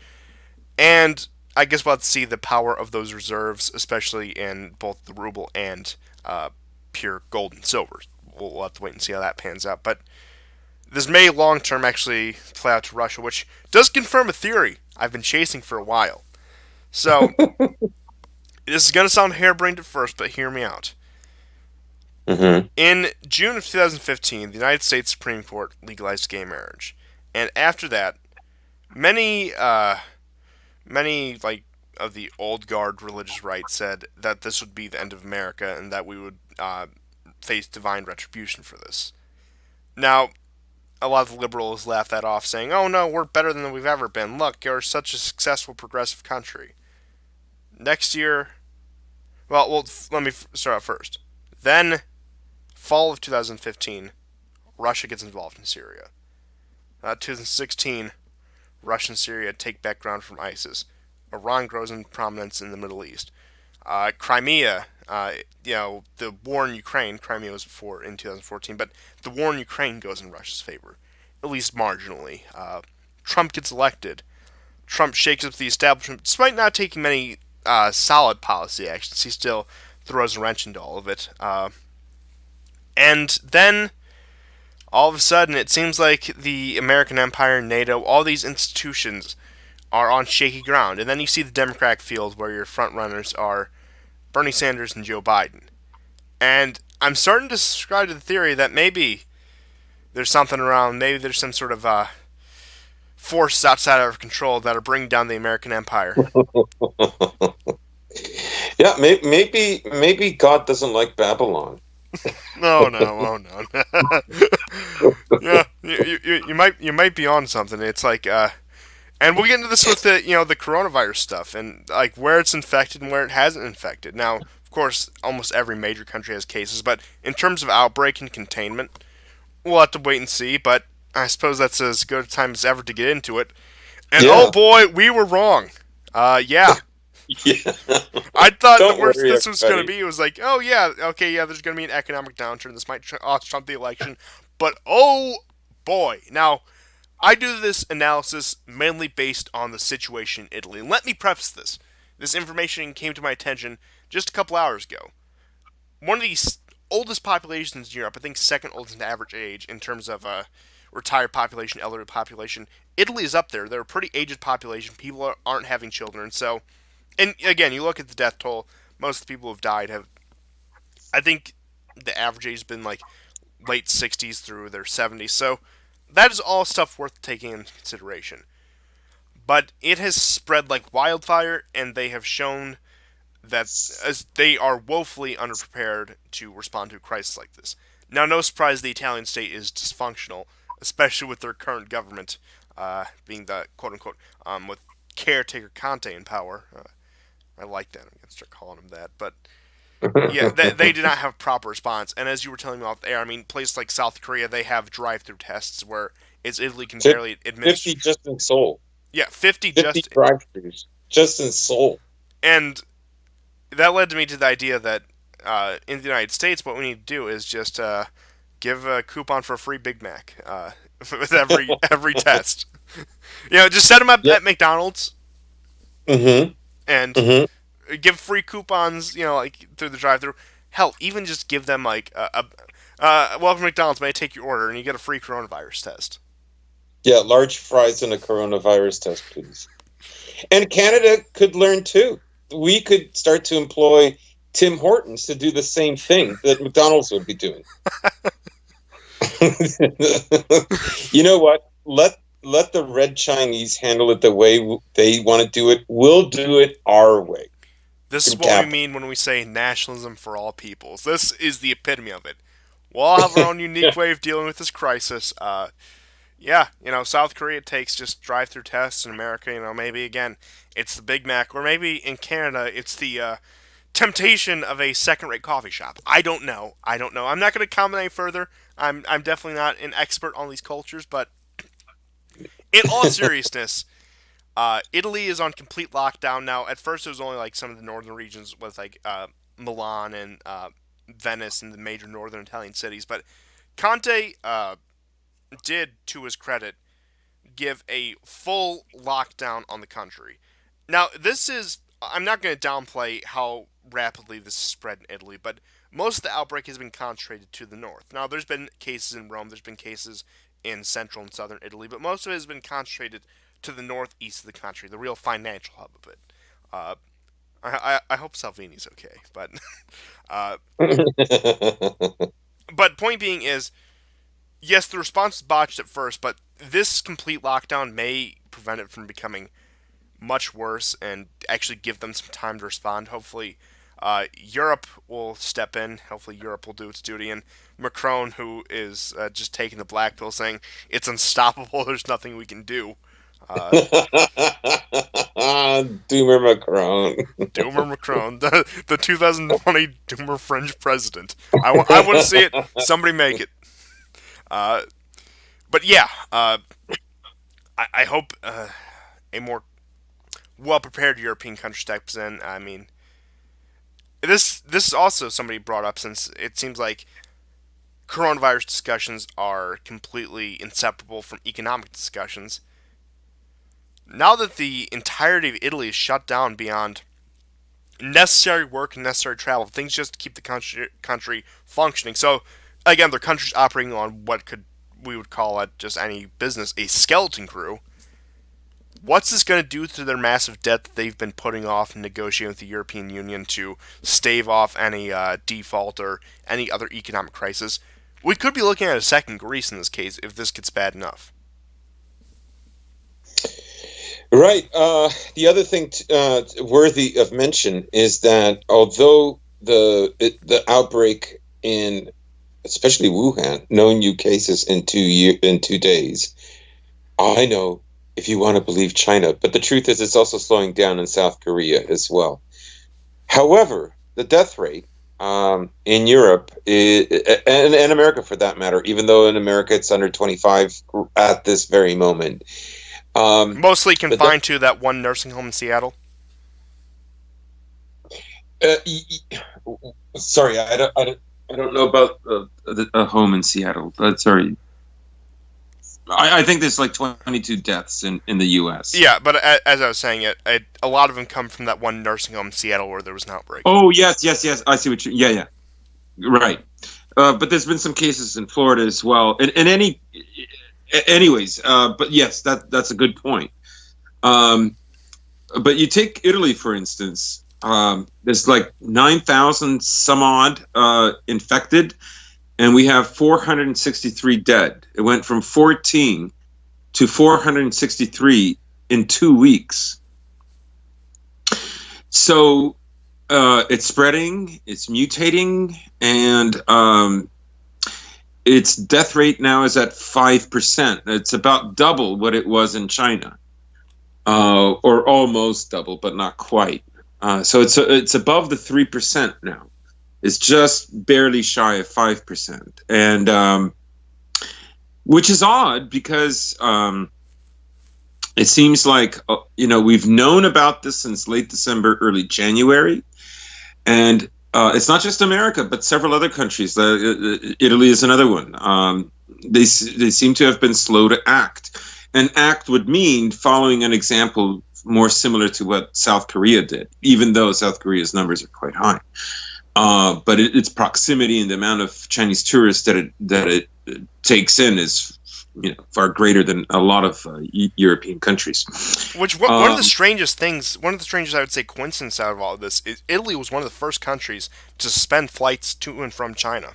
And I guess we'll have to see the power of those reserves, especially in both the ruble and uh, pure gold and silver. We'll have to wait and see how that pans out. But this may long term actually play out to Russia, which does confirm a theory I've been chasing for a while. So, this is going to sound harebrained at first, but hear me out. Mm-hmm. In June of 2015, the United States Supreme Court legalized gay marriage. And after that, many many like of the old guard religious right said that this would be the end of America and that we would face divine retribution for this. Now, a lot of the liberals laugh that off, saying, "Oh no, we're better than we've ever been. Look, you're such a successful progressive country." Next year, well, let me start out first. Then, fall of 2015, Russia gets involved in Syria. 2016, Russia and Syria take back ground from ISIS. Iran grows in prominence in the Middle East. Crimea, the war in Ukraine, Crimea was before in 2014, but the war in Ukraine goes in Russia's favor, at least marginally. Trump gets elected. Trump shakes up the establishment, despite not taking many solid policy actions. He still throws a wrench into all of it. And then, all of a sudden, it seems like the American empire, NATO, all these institutions are on shaky ground. And then you see the Democratic field where your front runners are Bernie Sanders and Joe Biden. And I'm starting to subscribe to the theory that maybe there's something around, maybe there's some sort of forces outside of our control that are bringing down the American empire. Yeah, maybe God doesn't like Babylon. No, no, oh no. Yeah, you might be on something. It's like and we'll get into this with the coronavirus stuff and like where it's infected and where it hasn't infected. Now, of course, almost every major country has cases, but in terms of outbreak and containment, we'll have to wait and see. But I suppose that's as good a time as ever to get into it. And oh Yeah, boy, we were wrong. Yeah, yeah. I thought the Don't worst worry, this was going to everybody. be was like, oh yeah, okay, yeah, there's going to be an economic downturn. This might trump the election, but oh boy, now I do this analysis mainly based on the situation in Italy. And let me preface this: this information came to my attention just a couple hours ago. One of the oldest populations in Europe, I think second oldest in average age in terms of retired population, elderly population. Italy is up there. They're a pretty aged population. People aren't having children, so and again, you look at the death toll. Most of the people who've died have, I think, the average age has been like late 60s through their 70s. So that is all stuff worth taking into consideration. But it has spread like wildfire, and they have shown that as they are woefully underprepared to respond to a crisis like this. Now, no surprise, the Italian state is dysfunctional, especially with their current government being the quote unquote with caretaker Conte in power. I like that. I'm gonna start calling him that. But yeah, they did not have proper response. And as you were telling me off the air, I mean, places like South Korea, they have drive-through tests where Italy can barely administer. 50 just in Seoul. Yeah, 50 50 just, drive-throughs just in Seoul. and that led me to the idea that in the United States, what we need to do is just give a coupon for a free Big Mac with every test. Just set them up Yeah. at McDonald's Mm-hmm. and Mm-hmm. give free coupons, like through the drive-through. Hell, even just give them like welcome to McDonald's. May I take your order? And you get a free coronavirus test. Yeah, large fries and a coronavirus test, please. And Canada could learn too. We could start to employ Tim Hortons to do the same thing that McDonald's would be doing. You know what? Let the red Chinese handle it the way they want to do it. We'll do it our way. This is From what we capital. mean when we say nationalism for all peoples. This is the epitome of it. We'll all have our own unique way of dealing with this crisis. Yeah, South Korea takes just drive-through tests. In America, maybe again, it's the Big Mac, or maybe in Canada, it's the temptation of a second-rate coffee shop. I don't know. I don't know. I'm not going to comment any further. I'm definitely not an expert on these cultures, but in all seriousness, Italy is on complete lockdown now. At first, it was only like some of the northern regions with like Milan and Venice and the major northern Italian cities, but Conte did, to his credit, give a full lockdown on the country. Now, this is. I'm not going to downplay how rapidly this is spread in Italy, but most of the outbreak has been concentrated to the north. Now, there's been cases in Rome, there's been cases in central and southern Italy, but most of it has been concentrated to the northeast of the country, the real financial hub of it. Uh, I hope Salvini's okay, but uh, but point being is, yes, the response was botched at first, but this complete lockdown may prevent it from becoming much worse and actually give them some time to respond. Hopefully, Europe will step in. Hopefully, Europe will do its duty. And Macron, who is just taking the black pill, saying it's unstoppable, there's nothing we can do. Uh, Doomer Macron. Doomer Macron, the 2020 Doomer French president. I want to see it. Somebody make it. Uh, but yeah, I hope a more well prepared European country steps in. I mean, this is also somebody brought up since it seems like coronavirus discussions are completely inseparable from economic discussions. Now that the entirety of Italy is shut down beyond necessary work and necessary travel, things just to keep the country functioning. So again, their country's operating on what could we would call at just any business a skeleton crew. What's this going to do to their massive debt that they've been putting off and negotiating with the European Union to stave off any default or any other economic crisis? We could be looking at a second Greece in this case if this gets bad enough. Right. The other thing worthy of mention is that although the outbreak in especially Wuhan, no new cases in 2 days. I know if you want to believe China, but the truth is it's also slowing down in South Korea as well. However, the death rate in Europe and America, for that matter, even though in America it's under 25 at this very moment. Mostly The death, confined to that one nursing home in Seattle. uh, sorry, I don't know about a home in Seattle. Sorry, I think there's like 22 deaths in the U.S. Yeah, but as I was saying, a lot of them come from that one nursing home in Seattle where there was an outbreak. Oh yes, yes, yes. I see what you. Yeah, yeah. Right. But there's been some cases in Florida as well. Anyways. But yes, that's a good point. Um, but you take Italy for instance. There's like 9,000 some odd infected, and we have 463 dead. It went from 14 to 463 in 2 weeks. So it's spreading, it's mutating, and its death rate now is at 5%. It's about double what it was in China, or almost double, but not quite. So it's above the 3% now. It's just barely shy of 5%, and which is odd because it seems like we've known about this since late December, early January, and it's not just America, but several other countries. Italy is another one. They seem to have been slow to act, and act would mean following an example more similar to what South Korea did, even though South Korea's numbers are quite high. But its proximity and the amount of Chinese tourists that it takes in is far greater than a lot of European countries. Which one of the strangest things, one of the strangest I would say coincidence out of all of this is Italy was one of the first countries to suspend flights to and from China.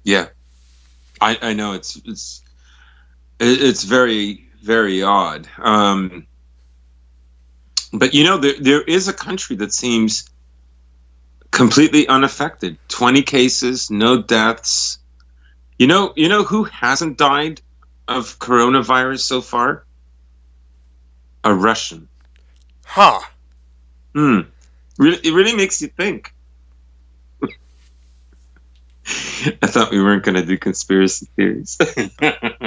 Yeah, I know it's very very odd. But there is a country that seems completely unaffected. 20 cases, no deaths. You know who hasn't died of coronavirus so far? A Russian. Huh. It really makes you think. I thought we weren't going to do conspiracy theories.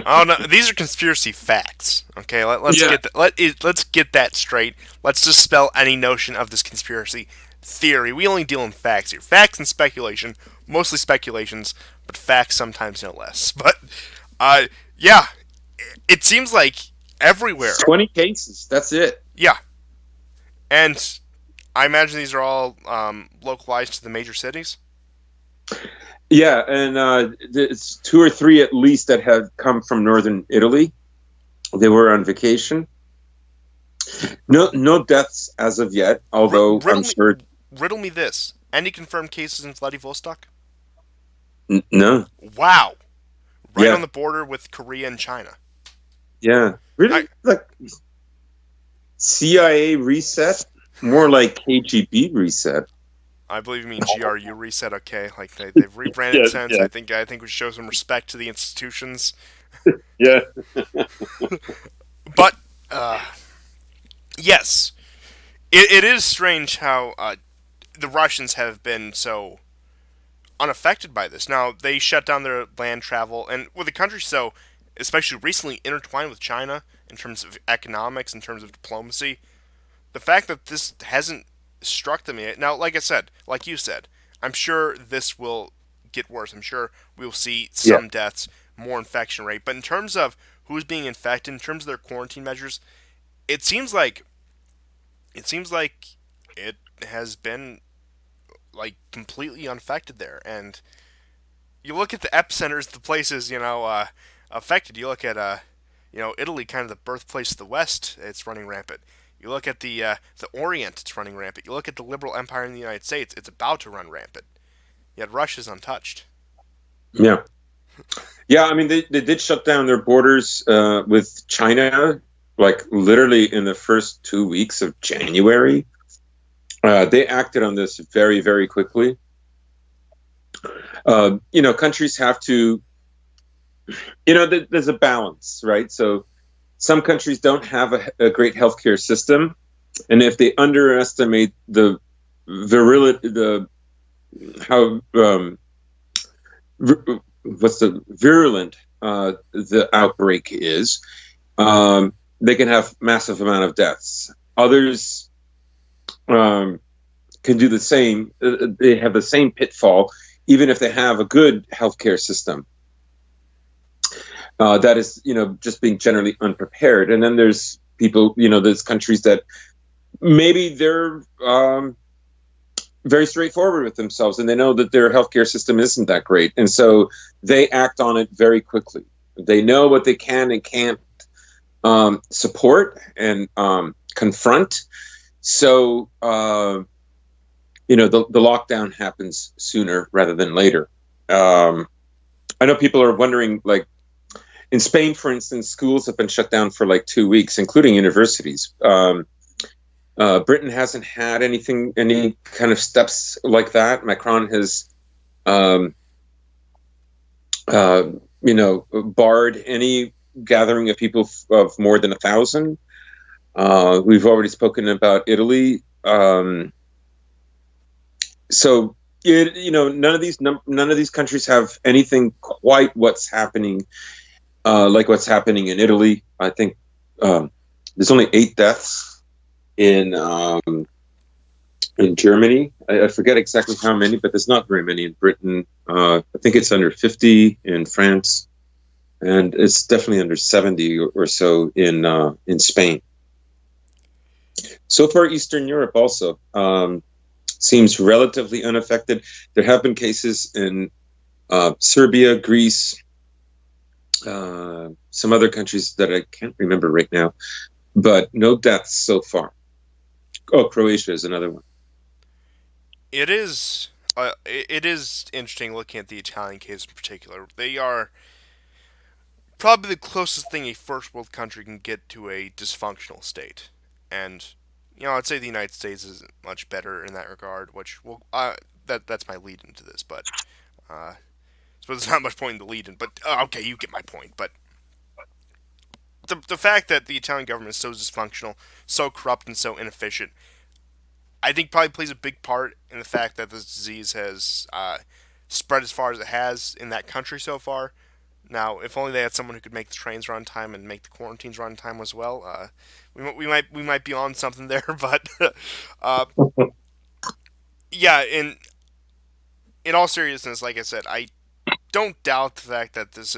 Oh no, these are conspiracy facts. Okay, let's get that straight. Let's dispel any notion of this conspiracy theory. We only deal in facts here. Facts and speculation, mostly speculations, but facts sometimes no less. But yeah, it seems like everywhere. 20 cases. That's it. Yeah, and I imagine these are all localized to the major cities. Yeah, and it's 2 or 3 at least that have come from northern Italy. They were on vacation. No deaths as of yet, although I'm sure. Riddle me this: any confirmed cases in Vladivostok? No. Wow, right Yeah. on the border with Korea and China. Yeah, really, like CIA reset, more like KGB reset. I believe you mean GRU reset. Okay, like they've rebranded Yeah, since. yeah. I think we show some respect to the institutions. Yeah. But yes, it is strange how the Russians have been so unaffected by this. Now they shut down their land travel, and with a country so, especially recently intertwined with China in terms of economics, in terms of diplomacy, the fact that this hasn't struck them yet. Now, like I said, like you said, I'm sure this will get worse. I'm sure we will see Yeah. some deaths, more infection rate. But in terms of who's being infected, in terms of their quarantine measures, it seems like it has been like completely unaffected there. And you look at the epicenters, the places affected. You look at Italy, kind of the birthplace of the West. It's running rampant. You look at the Orient, it's running rampant. You look at the liberal empire in the United States, it's about to run rampant. Yet Russia's untouched. Yeah. Yeah, I mean, they did shut down their borders with China like literally in the first 2 weeks of January. They acted on this very, very quickly. Countries have to, there's a balance, right? So some countries don't have a great healthcare system, and if they underestimate the virility, how what's the virulent the outbreak is, they can have massive amount of deaths. Others can do the same. They have the same pitfall, even if they have a good healthcare system. That is, just being generally unprepared. And then there's people, there's countries that maybe they're very straightforward with themselves, and they know that their healthcare system isn't that great, and so they act on it very quickly. They know what they can and can't support and confront. So, the lockdown happens sooner rather than later. I know people are wondering, like, in Spain, for instance, schools have been shut down for like 2 weeks, including universities. Britain hasn't had any kind of steps like that. Macron has, barred any gathering of people of more than 1,000. We've already spoken about Italy. So none of these countries have anything quite what's happening, like what's happening in Italy. I think there's only 8 deaths in Germany. I forget exactly how many, but there's not very many in Britain. I think it's under 50 in France, and it's definitely under 70 or so in Spain. So far, Eastern Europe also seems relatively unaffected. There have been cases in Serbia, Greece, some other countries that I can't remember right now, but no deaths so far. Oh, Croatia is another one. It is interesting looking at the Italian case in particular. They are probably the closest thing a first world country can get to a dysfunctional state, and I'd say the United States isn't much better in that regard. Which that's my lead into this, but I suppose there's not much point in the lead in. But okay, you get my point. But the fact that the Italian government is so dysfunctional, so corrupt, and so inefficient, I think probably plays a big part in the fact that this disease has spread as far as it has in that country so far. Now, if only they had someone who could make the trains run time and make the quarantines run time as well, we might be on something there. But uh, yeah, in all seriousness, like I said, I don't doubt the fact that this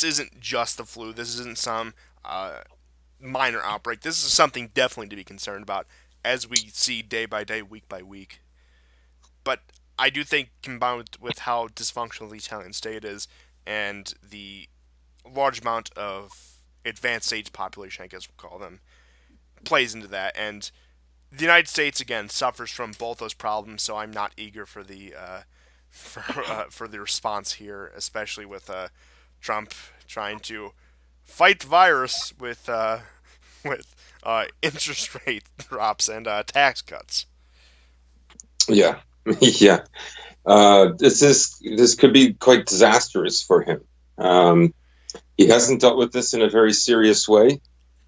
isn't just the flu. This isn't some minor outbreak. This is something definitely to be concerned about as we see day by day, week by week. But I do think combined with how dysfunctional the Italian state is and the large amount of advanced stage population, I guess we'll call them, plays into that. And the United States again suffers from both those problems, so I'm not eager for the for the response here, especially with Trump trying to fight the virus with with interest rate drops and tax cuts. Yeah, yeah. This could be quite disastrous for him. He hasn't dealt with this in a very serious way.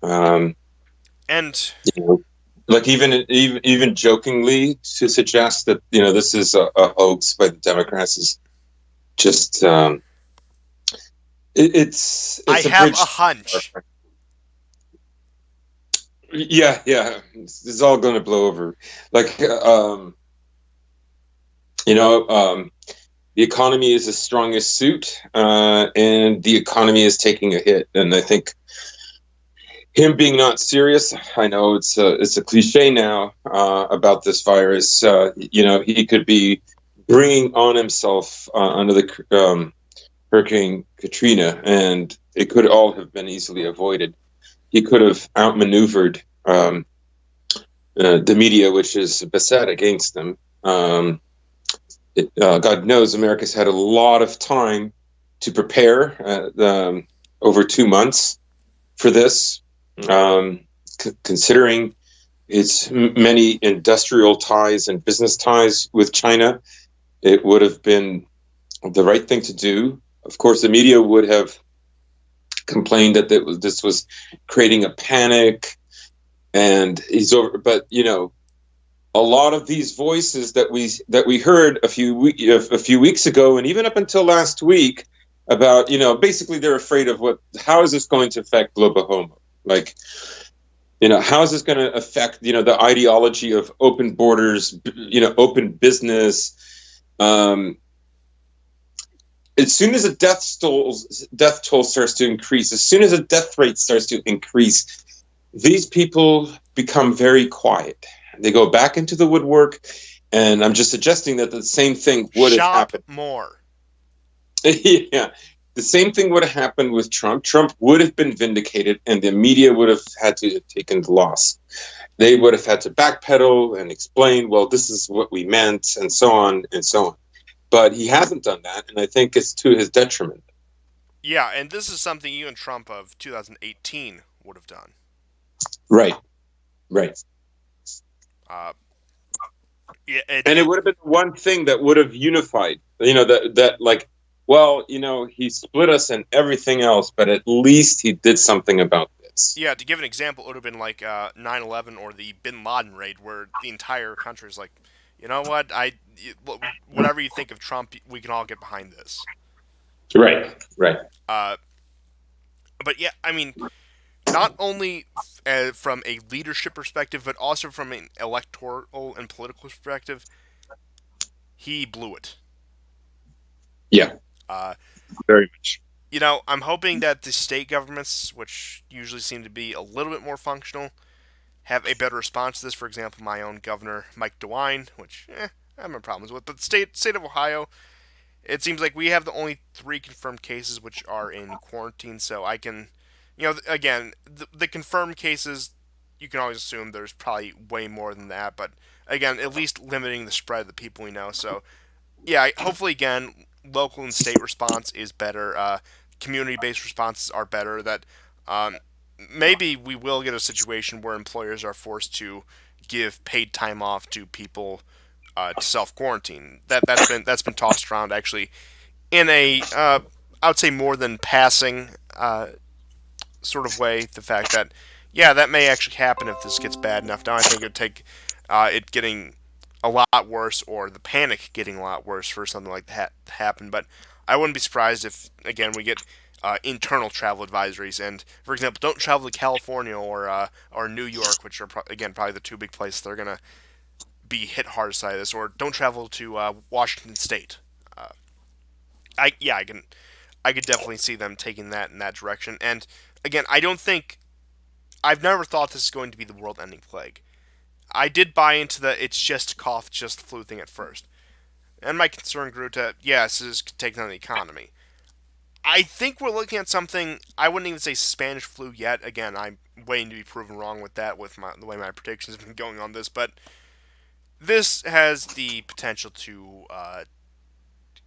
Um, And like even jokingly to suggest that this is a hoax by the Democrats is just it's I a have bridge. a hunch. Yeah, it's all going to blow over. Like the economy is the strongest suit, and the economy is taking a hit. And I think him being not serious, I know it's a cliche now about this virus. He could be bringing on himself under the Hurricane Katrina, and it could all have been easily avoided. He could have outmaneuvered the media, which is beset against him. God knows America's had a lot of time to prepare over 2 months for this. considering its many industrial ties and business ties with China, it would have been the right thing to do. Of course, the media would have complained that this was creating a panic, and he's over. But a lot of these voices that we heard a few weeks ago, and even up until last week, about basically they're afraid of how is this going to affect global homo, like how is this going to affect the ideology of open borders, open business. As soon as the death toll starts to increase, as soon as the death rate starts to increase, these people become very quiet. They go back into the woodwork, and I'm just suggesting that the same thing would have happened. More. Yeah, the same thing would have happened with Trump. Trump would have been vindicated, and the media would have had to have taken the loss. They would have had to backpedal and explain, well, this is what we meant, and so on and so on. But he hasn't done that, and I think it's to his detriment. Yeah, and this is something even Trump of 2018 would have done. Right. Yeah, and it would have been one thing that would have unified. He split us and everything else, but at least he did something about this. Yeah, to give an example, it would have been like 9/11 or the Bin Laden raid, where the entire country is like, you know what, whatever you think of Trump, we can all get behind this. Right. But yeah, I mean, not only from a leadership perspective, but also from an electoral and political perspective, he blew it. Yeah. Very much. I'm hoping that the state governments, which usually seem to be a little bit more functional, have a better response to this. For example, my own governor, Mike DeWine, which I have no problems with. But the state of Ohio, it seems like we have the only 3 confirmed cases which are in quarantine. So I can, again, the confirmed cases, you can always assume there's probably way more than that. But again, at least limiting the spread of the people we know. So yeah, hopefully again, local and state response is better. Community-based responses are better. That maybe we will get a situation where employers are forced to give paid time off to people to self quarantine. That's been tossed around actually in a I would say more than passing sort of way. The fact that that may actually happen if this gets bad enough. Now I think it would take it getting a lot worse or the panic getting a lot worse for something like that to happen. But I wouldn't be surprised if again we get internal travel advisories. And for example, don't travel to California or New York, which are again probably the 2 big places that are gonna be hit hardest by this. Or don't travel to Washington State. I could definitely see them taking that in that direction. And again, I've never thought this is going to be the world-ending plague. I did buy into the it's just a cough, just the flu thing at first. And my concern grew to, yes, this is taking on the economy. I think we're looking at something, I wouldn't even say Spanish flu yet. Again, I'm waiting to be proven wrong with that with the way my predictions have been going on this. But this has the potential to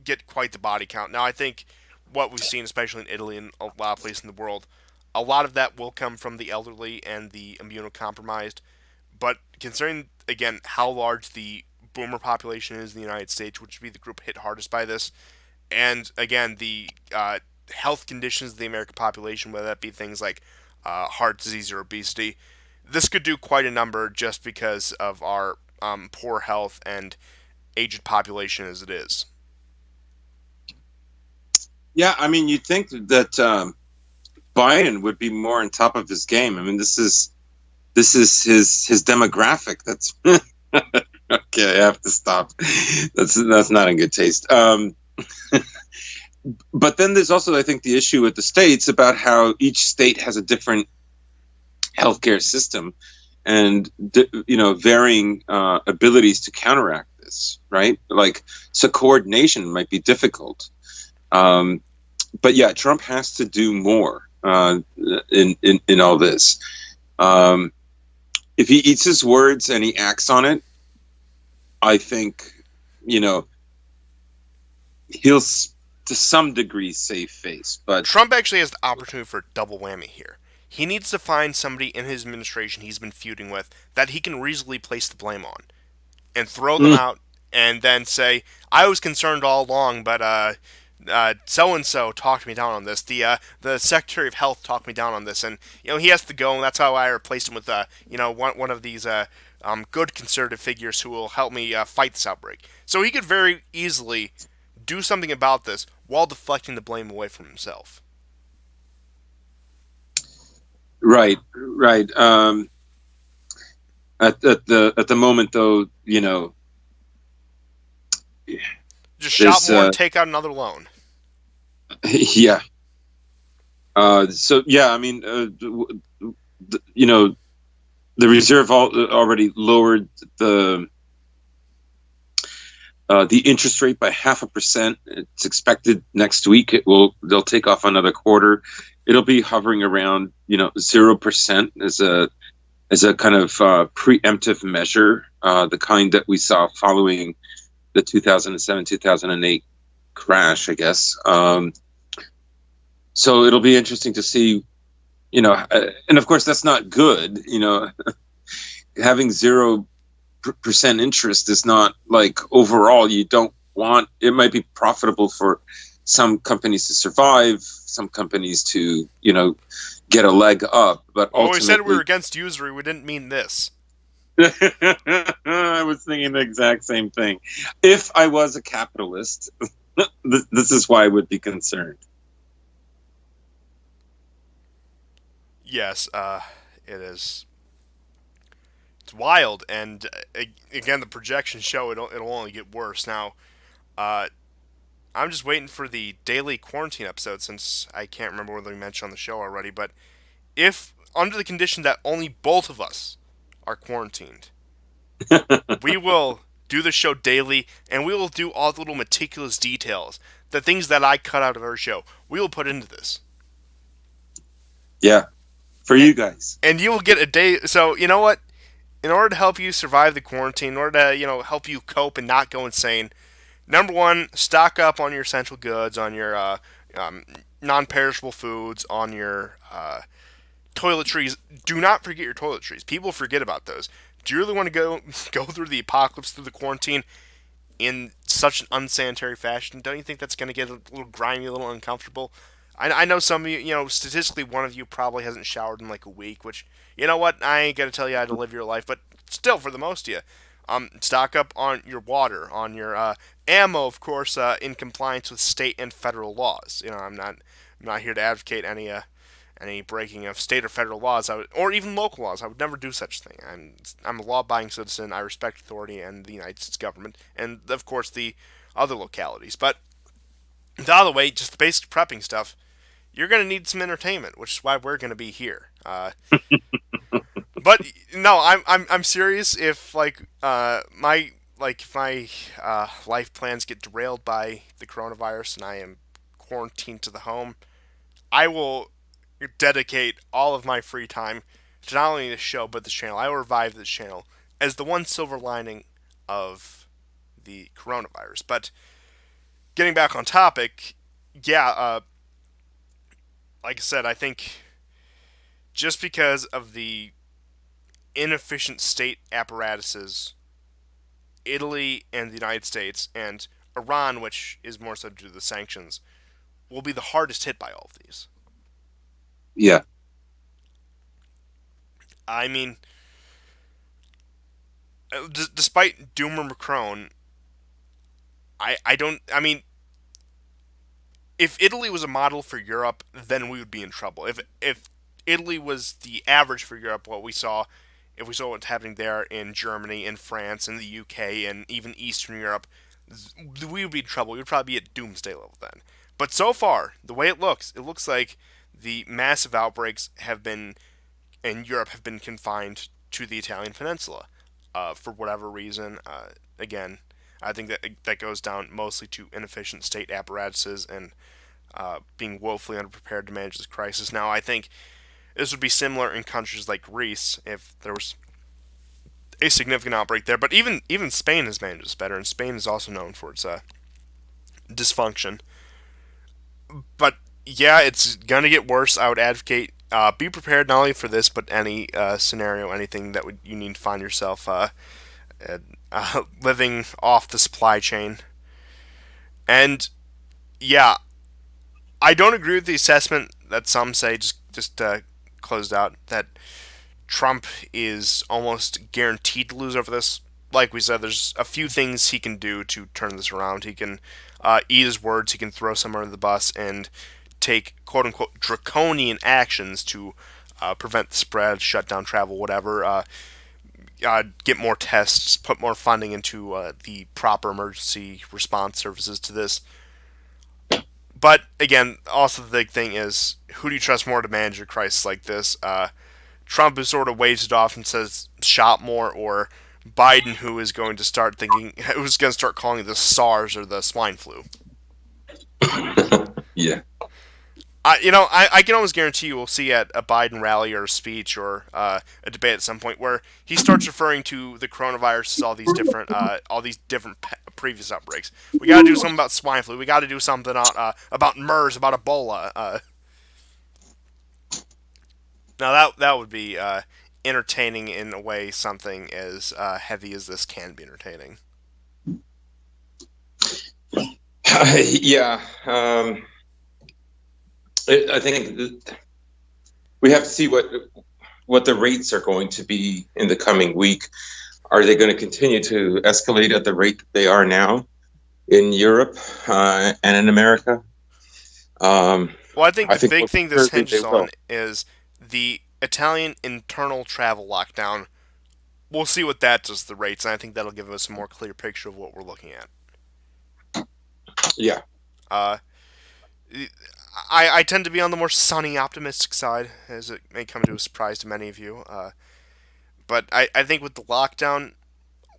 get quite the body count. Now, I think what we've seen, especially in Italy and a lot of places in the world, a lot of that will come from the elderly and the immunocompromised. But considering, again, how large the boomer population is in the United States, which would be the group hit hardest by this, and again, the health conditions of the American population, whether that be things like heart disease or obesity, this could do quite a number just because of our poor health and aged population as it is. Yeah, I mean, you'd think that Biden would be more on top of his game. I mean, this is his demographic. That's okay. I have to stop. That's not in good taste. But then there's also, I think, the issue with the states about how each state has a different healthcare system and varying abilities to counteract this. Right, so coordination might be difficult. But yeah, Trump has to do more in all this. If he eats his words and he acts on it, I think, he'll to some degree save face. But Trump actually has the opportunity for a double whammy here. he needs to find somebody in his administration he's been feuding with that he can reasonably place the blame on and throw them Mm, out and then say, I was concerned all along, but so and so talked me down on this. The Secretary of Health talked me down on this, and he has to go, and that's how I replaced him with one of these good conservative figures who will help me fight this outbreak. So he could very easily do something about this while deflecting the blame away from himself. Right, right. At the moment, though, Just shop there's more and take out another loan. yeah. So yeah, I mean, the reserve already lowered the interest rate by 0.5%. It's expected next week they'll take off another quarter. It'll be hovering around 0% as a kind of preemptive measure, the kind that we saw following the 2007-2008 crash, I guess. So it'll be interesting to see, and of course that's not good. Having 0% interest is not like overall. You don't want. It might be profitable for some companies to survive, some companies to get a leg up, but Oh, we said we were ultimately, against usury. We didn't mean this. I was thinking the exact same thing. If I was a capitalist, this is why I would be concerned. Yes, it is. It's wild, and again, the projections show it'll only get worse. Now, uh, I'm just waiting for the daily quarantine episode since I can't remember whether we mentioned on the show already. But if under the condition that only both of us are quarantined, we will do the show daily, and we will do all the little meticulous details, the things that I cut out of our show. We will put into this. Yeah, for you guys. And you will get a day. So you know what? In order to help you survive the quarantine, in order to help you cope and not go insane, number one, stock up on your essential goods, on your non-perishable foods, on your toiletries. Do not forget your toiletries. People forget about those. Do you really want to go through the apocalypse through the quarantine in such an unsanitary fashion? Don't you think that's going to get a little grimy, a little uncomfortable? I know some of you, statistically, one of you probably hasn't showered in like a week, which, you know what, I ain't going to tell you how to live your life, but still, for the most of you, stock up on your water, on your ammo, of course, in compliance with state and federal laws. I'm not here to advocate any breaking of state or federal laws, or even local laws. I would never do such a thing. I'm a law-abiding citizen. I respect authority and the United States government, and of course the other localities. But the other way, just the basic prepping stuff, you're going to need some entertainment, which is why we're going to be here. But no, I'm serious. If my life plans get derailed by the coronavirus and I am quarantined to the home, I will dedicate all of my free time to not only this show but this channel. I will revive this channel as the one silver lining of the coronavirus. But getting back on topic, yeah, like I said, I think just because of the inefficient state apparatuses, Italy and the United States and Iran, which is more so due to the sanctions, will be the hardest hit by all of these. Yeah. I mean, despite Doomer Macron, I don't. I mean, if Italy was a model for Europe, then we would be in trouble. If Italy was the average for Europe, what we saw, if we saw what's happening there in Germany, in France, in the UK, and even Eastern Europe, we would be in trouble. We would probably be at doomsday level then. But so far, the way it looks like the massive outbreaks have been in Europe have been confined to the Italian peninsula, for whatever reason. Again, I think that goes down mostly to inefficient state apparatuses and being woefully underprepared to manage this crisis. Now, I think this would be similar in countries like Greece if there was a significant outbreak there. But even Spain has managed this better, and Spain is also known for its dysfunction. But yeah, it's gonna get worse. I would advocate be prepared not only for this, but any scenario, anything that you need to find yourself living off the supply chain. And yeah, I don't agree with the assessment that some say, just closed out, that Trump is almost guaranteed to lose over this. Like we said, there's a few things he can do to turn this around. He can eat his words. He can throw someone under the bus and take quote unquote draconian actions to prevent the spread, shut down travel, whatever. Get more tests, put more funding into the proper emergency response services to this. But again, also the big thing is, who do you trust more to manage a crisis like this? Trump, who sort of waves it off and says shop more, or Biden, who is going to start thinking, who's going to start calling it the SARS or the swine flu. Yeah. I can almost guarantee you we'll see at a Biden rally or a speech or a debate at some point where he starts referring to the coronavirus as all these different previous outbreaks. We got to do something about swine flu. We got to do something about MERS, about Ebola. Now that would be entertaining in a way. Something as heavy as this can be entertaining. Yeah. I think we have to see what the rates are going to be in the coming week. Are they going to continue to escalate at the rate that they are now in Europe and in America? Well, I think the big most thing this certainly hinges they will. on is the Italian internal travel lockdown. We'll see what that does to the rates, and I think that'll give us a more clear picture of what we're looking at. Yeah. Uh, I tend to be on the more sunny, optimistic side, as it may come to a surprise to many of you. But I think with the lockdown,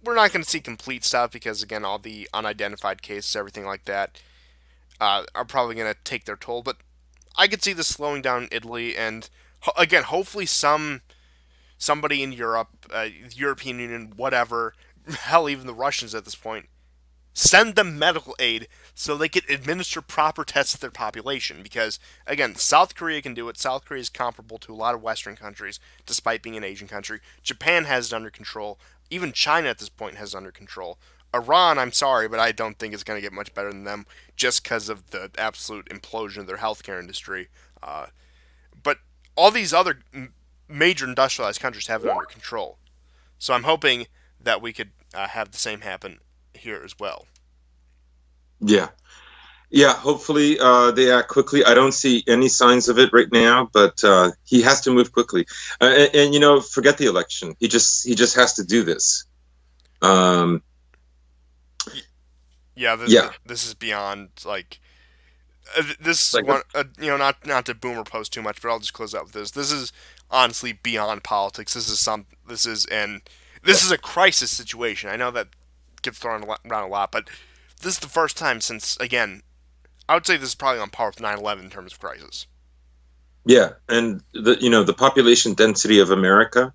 we're not going to see complete stop because, again, all the unidentified cases, everything like that, are probably going to take their toll. But I could see this slowing down Italy, and again, hopefully somebody in Europe, European Union, whatever, hell, even the Russians at this point, send them medical aid so they can administer proper tests to their population. Because, again, South Korea can do it. South Korea is comparable to a lot of Western countries, despite being an Asian country. Japan has it under control. Even China at this point has it under control. Iran, I'm sorry, but I don't think it's going to get much better than them just because of the absolute implosion of their healthcare industry. Uh, but all these other major industrialized countries have it under control. So I'm hoping that we could have the same happen here as well. Yeah. Yeah, hopefully they act quickly. I don't see any signs of it right now, but he has to move quickly. And forget the election. He just has to do this. Yeah, Yeah. this is beyond like this. Like One, not to boomer post too much, but I'll just close out with this. This is honestly beyond politics. This is a crisis situation. I know that gets thrown around a lot, but this is the first time since, again, I would say this is probably on par with 9/11 in terms of crisis. Yeah, and the population density of America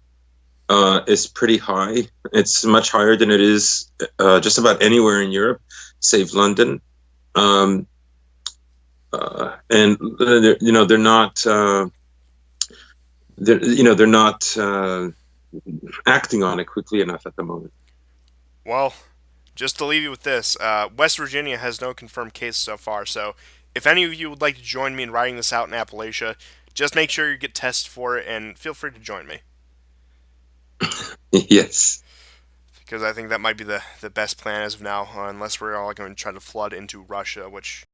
is pretty high. It's much higher than it is just about anywhere in Europe, save London. And they're not they're not acting on it quickly enough at the moment. Well, just to leave you with this, West Virginia has no confirmed cases so far. So, if any of you would like to join me in writing this out in Appalachia, just make sure you get tested for it and feel free to join me. Yes. Because I think that might be the best plan as of now, unless we're all going to try to flood into Russia, which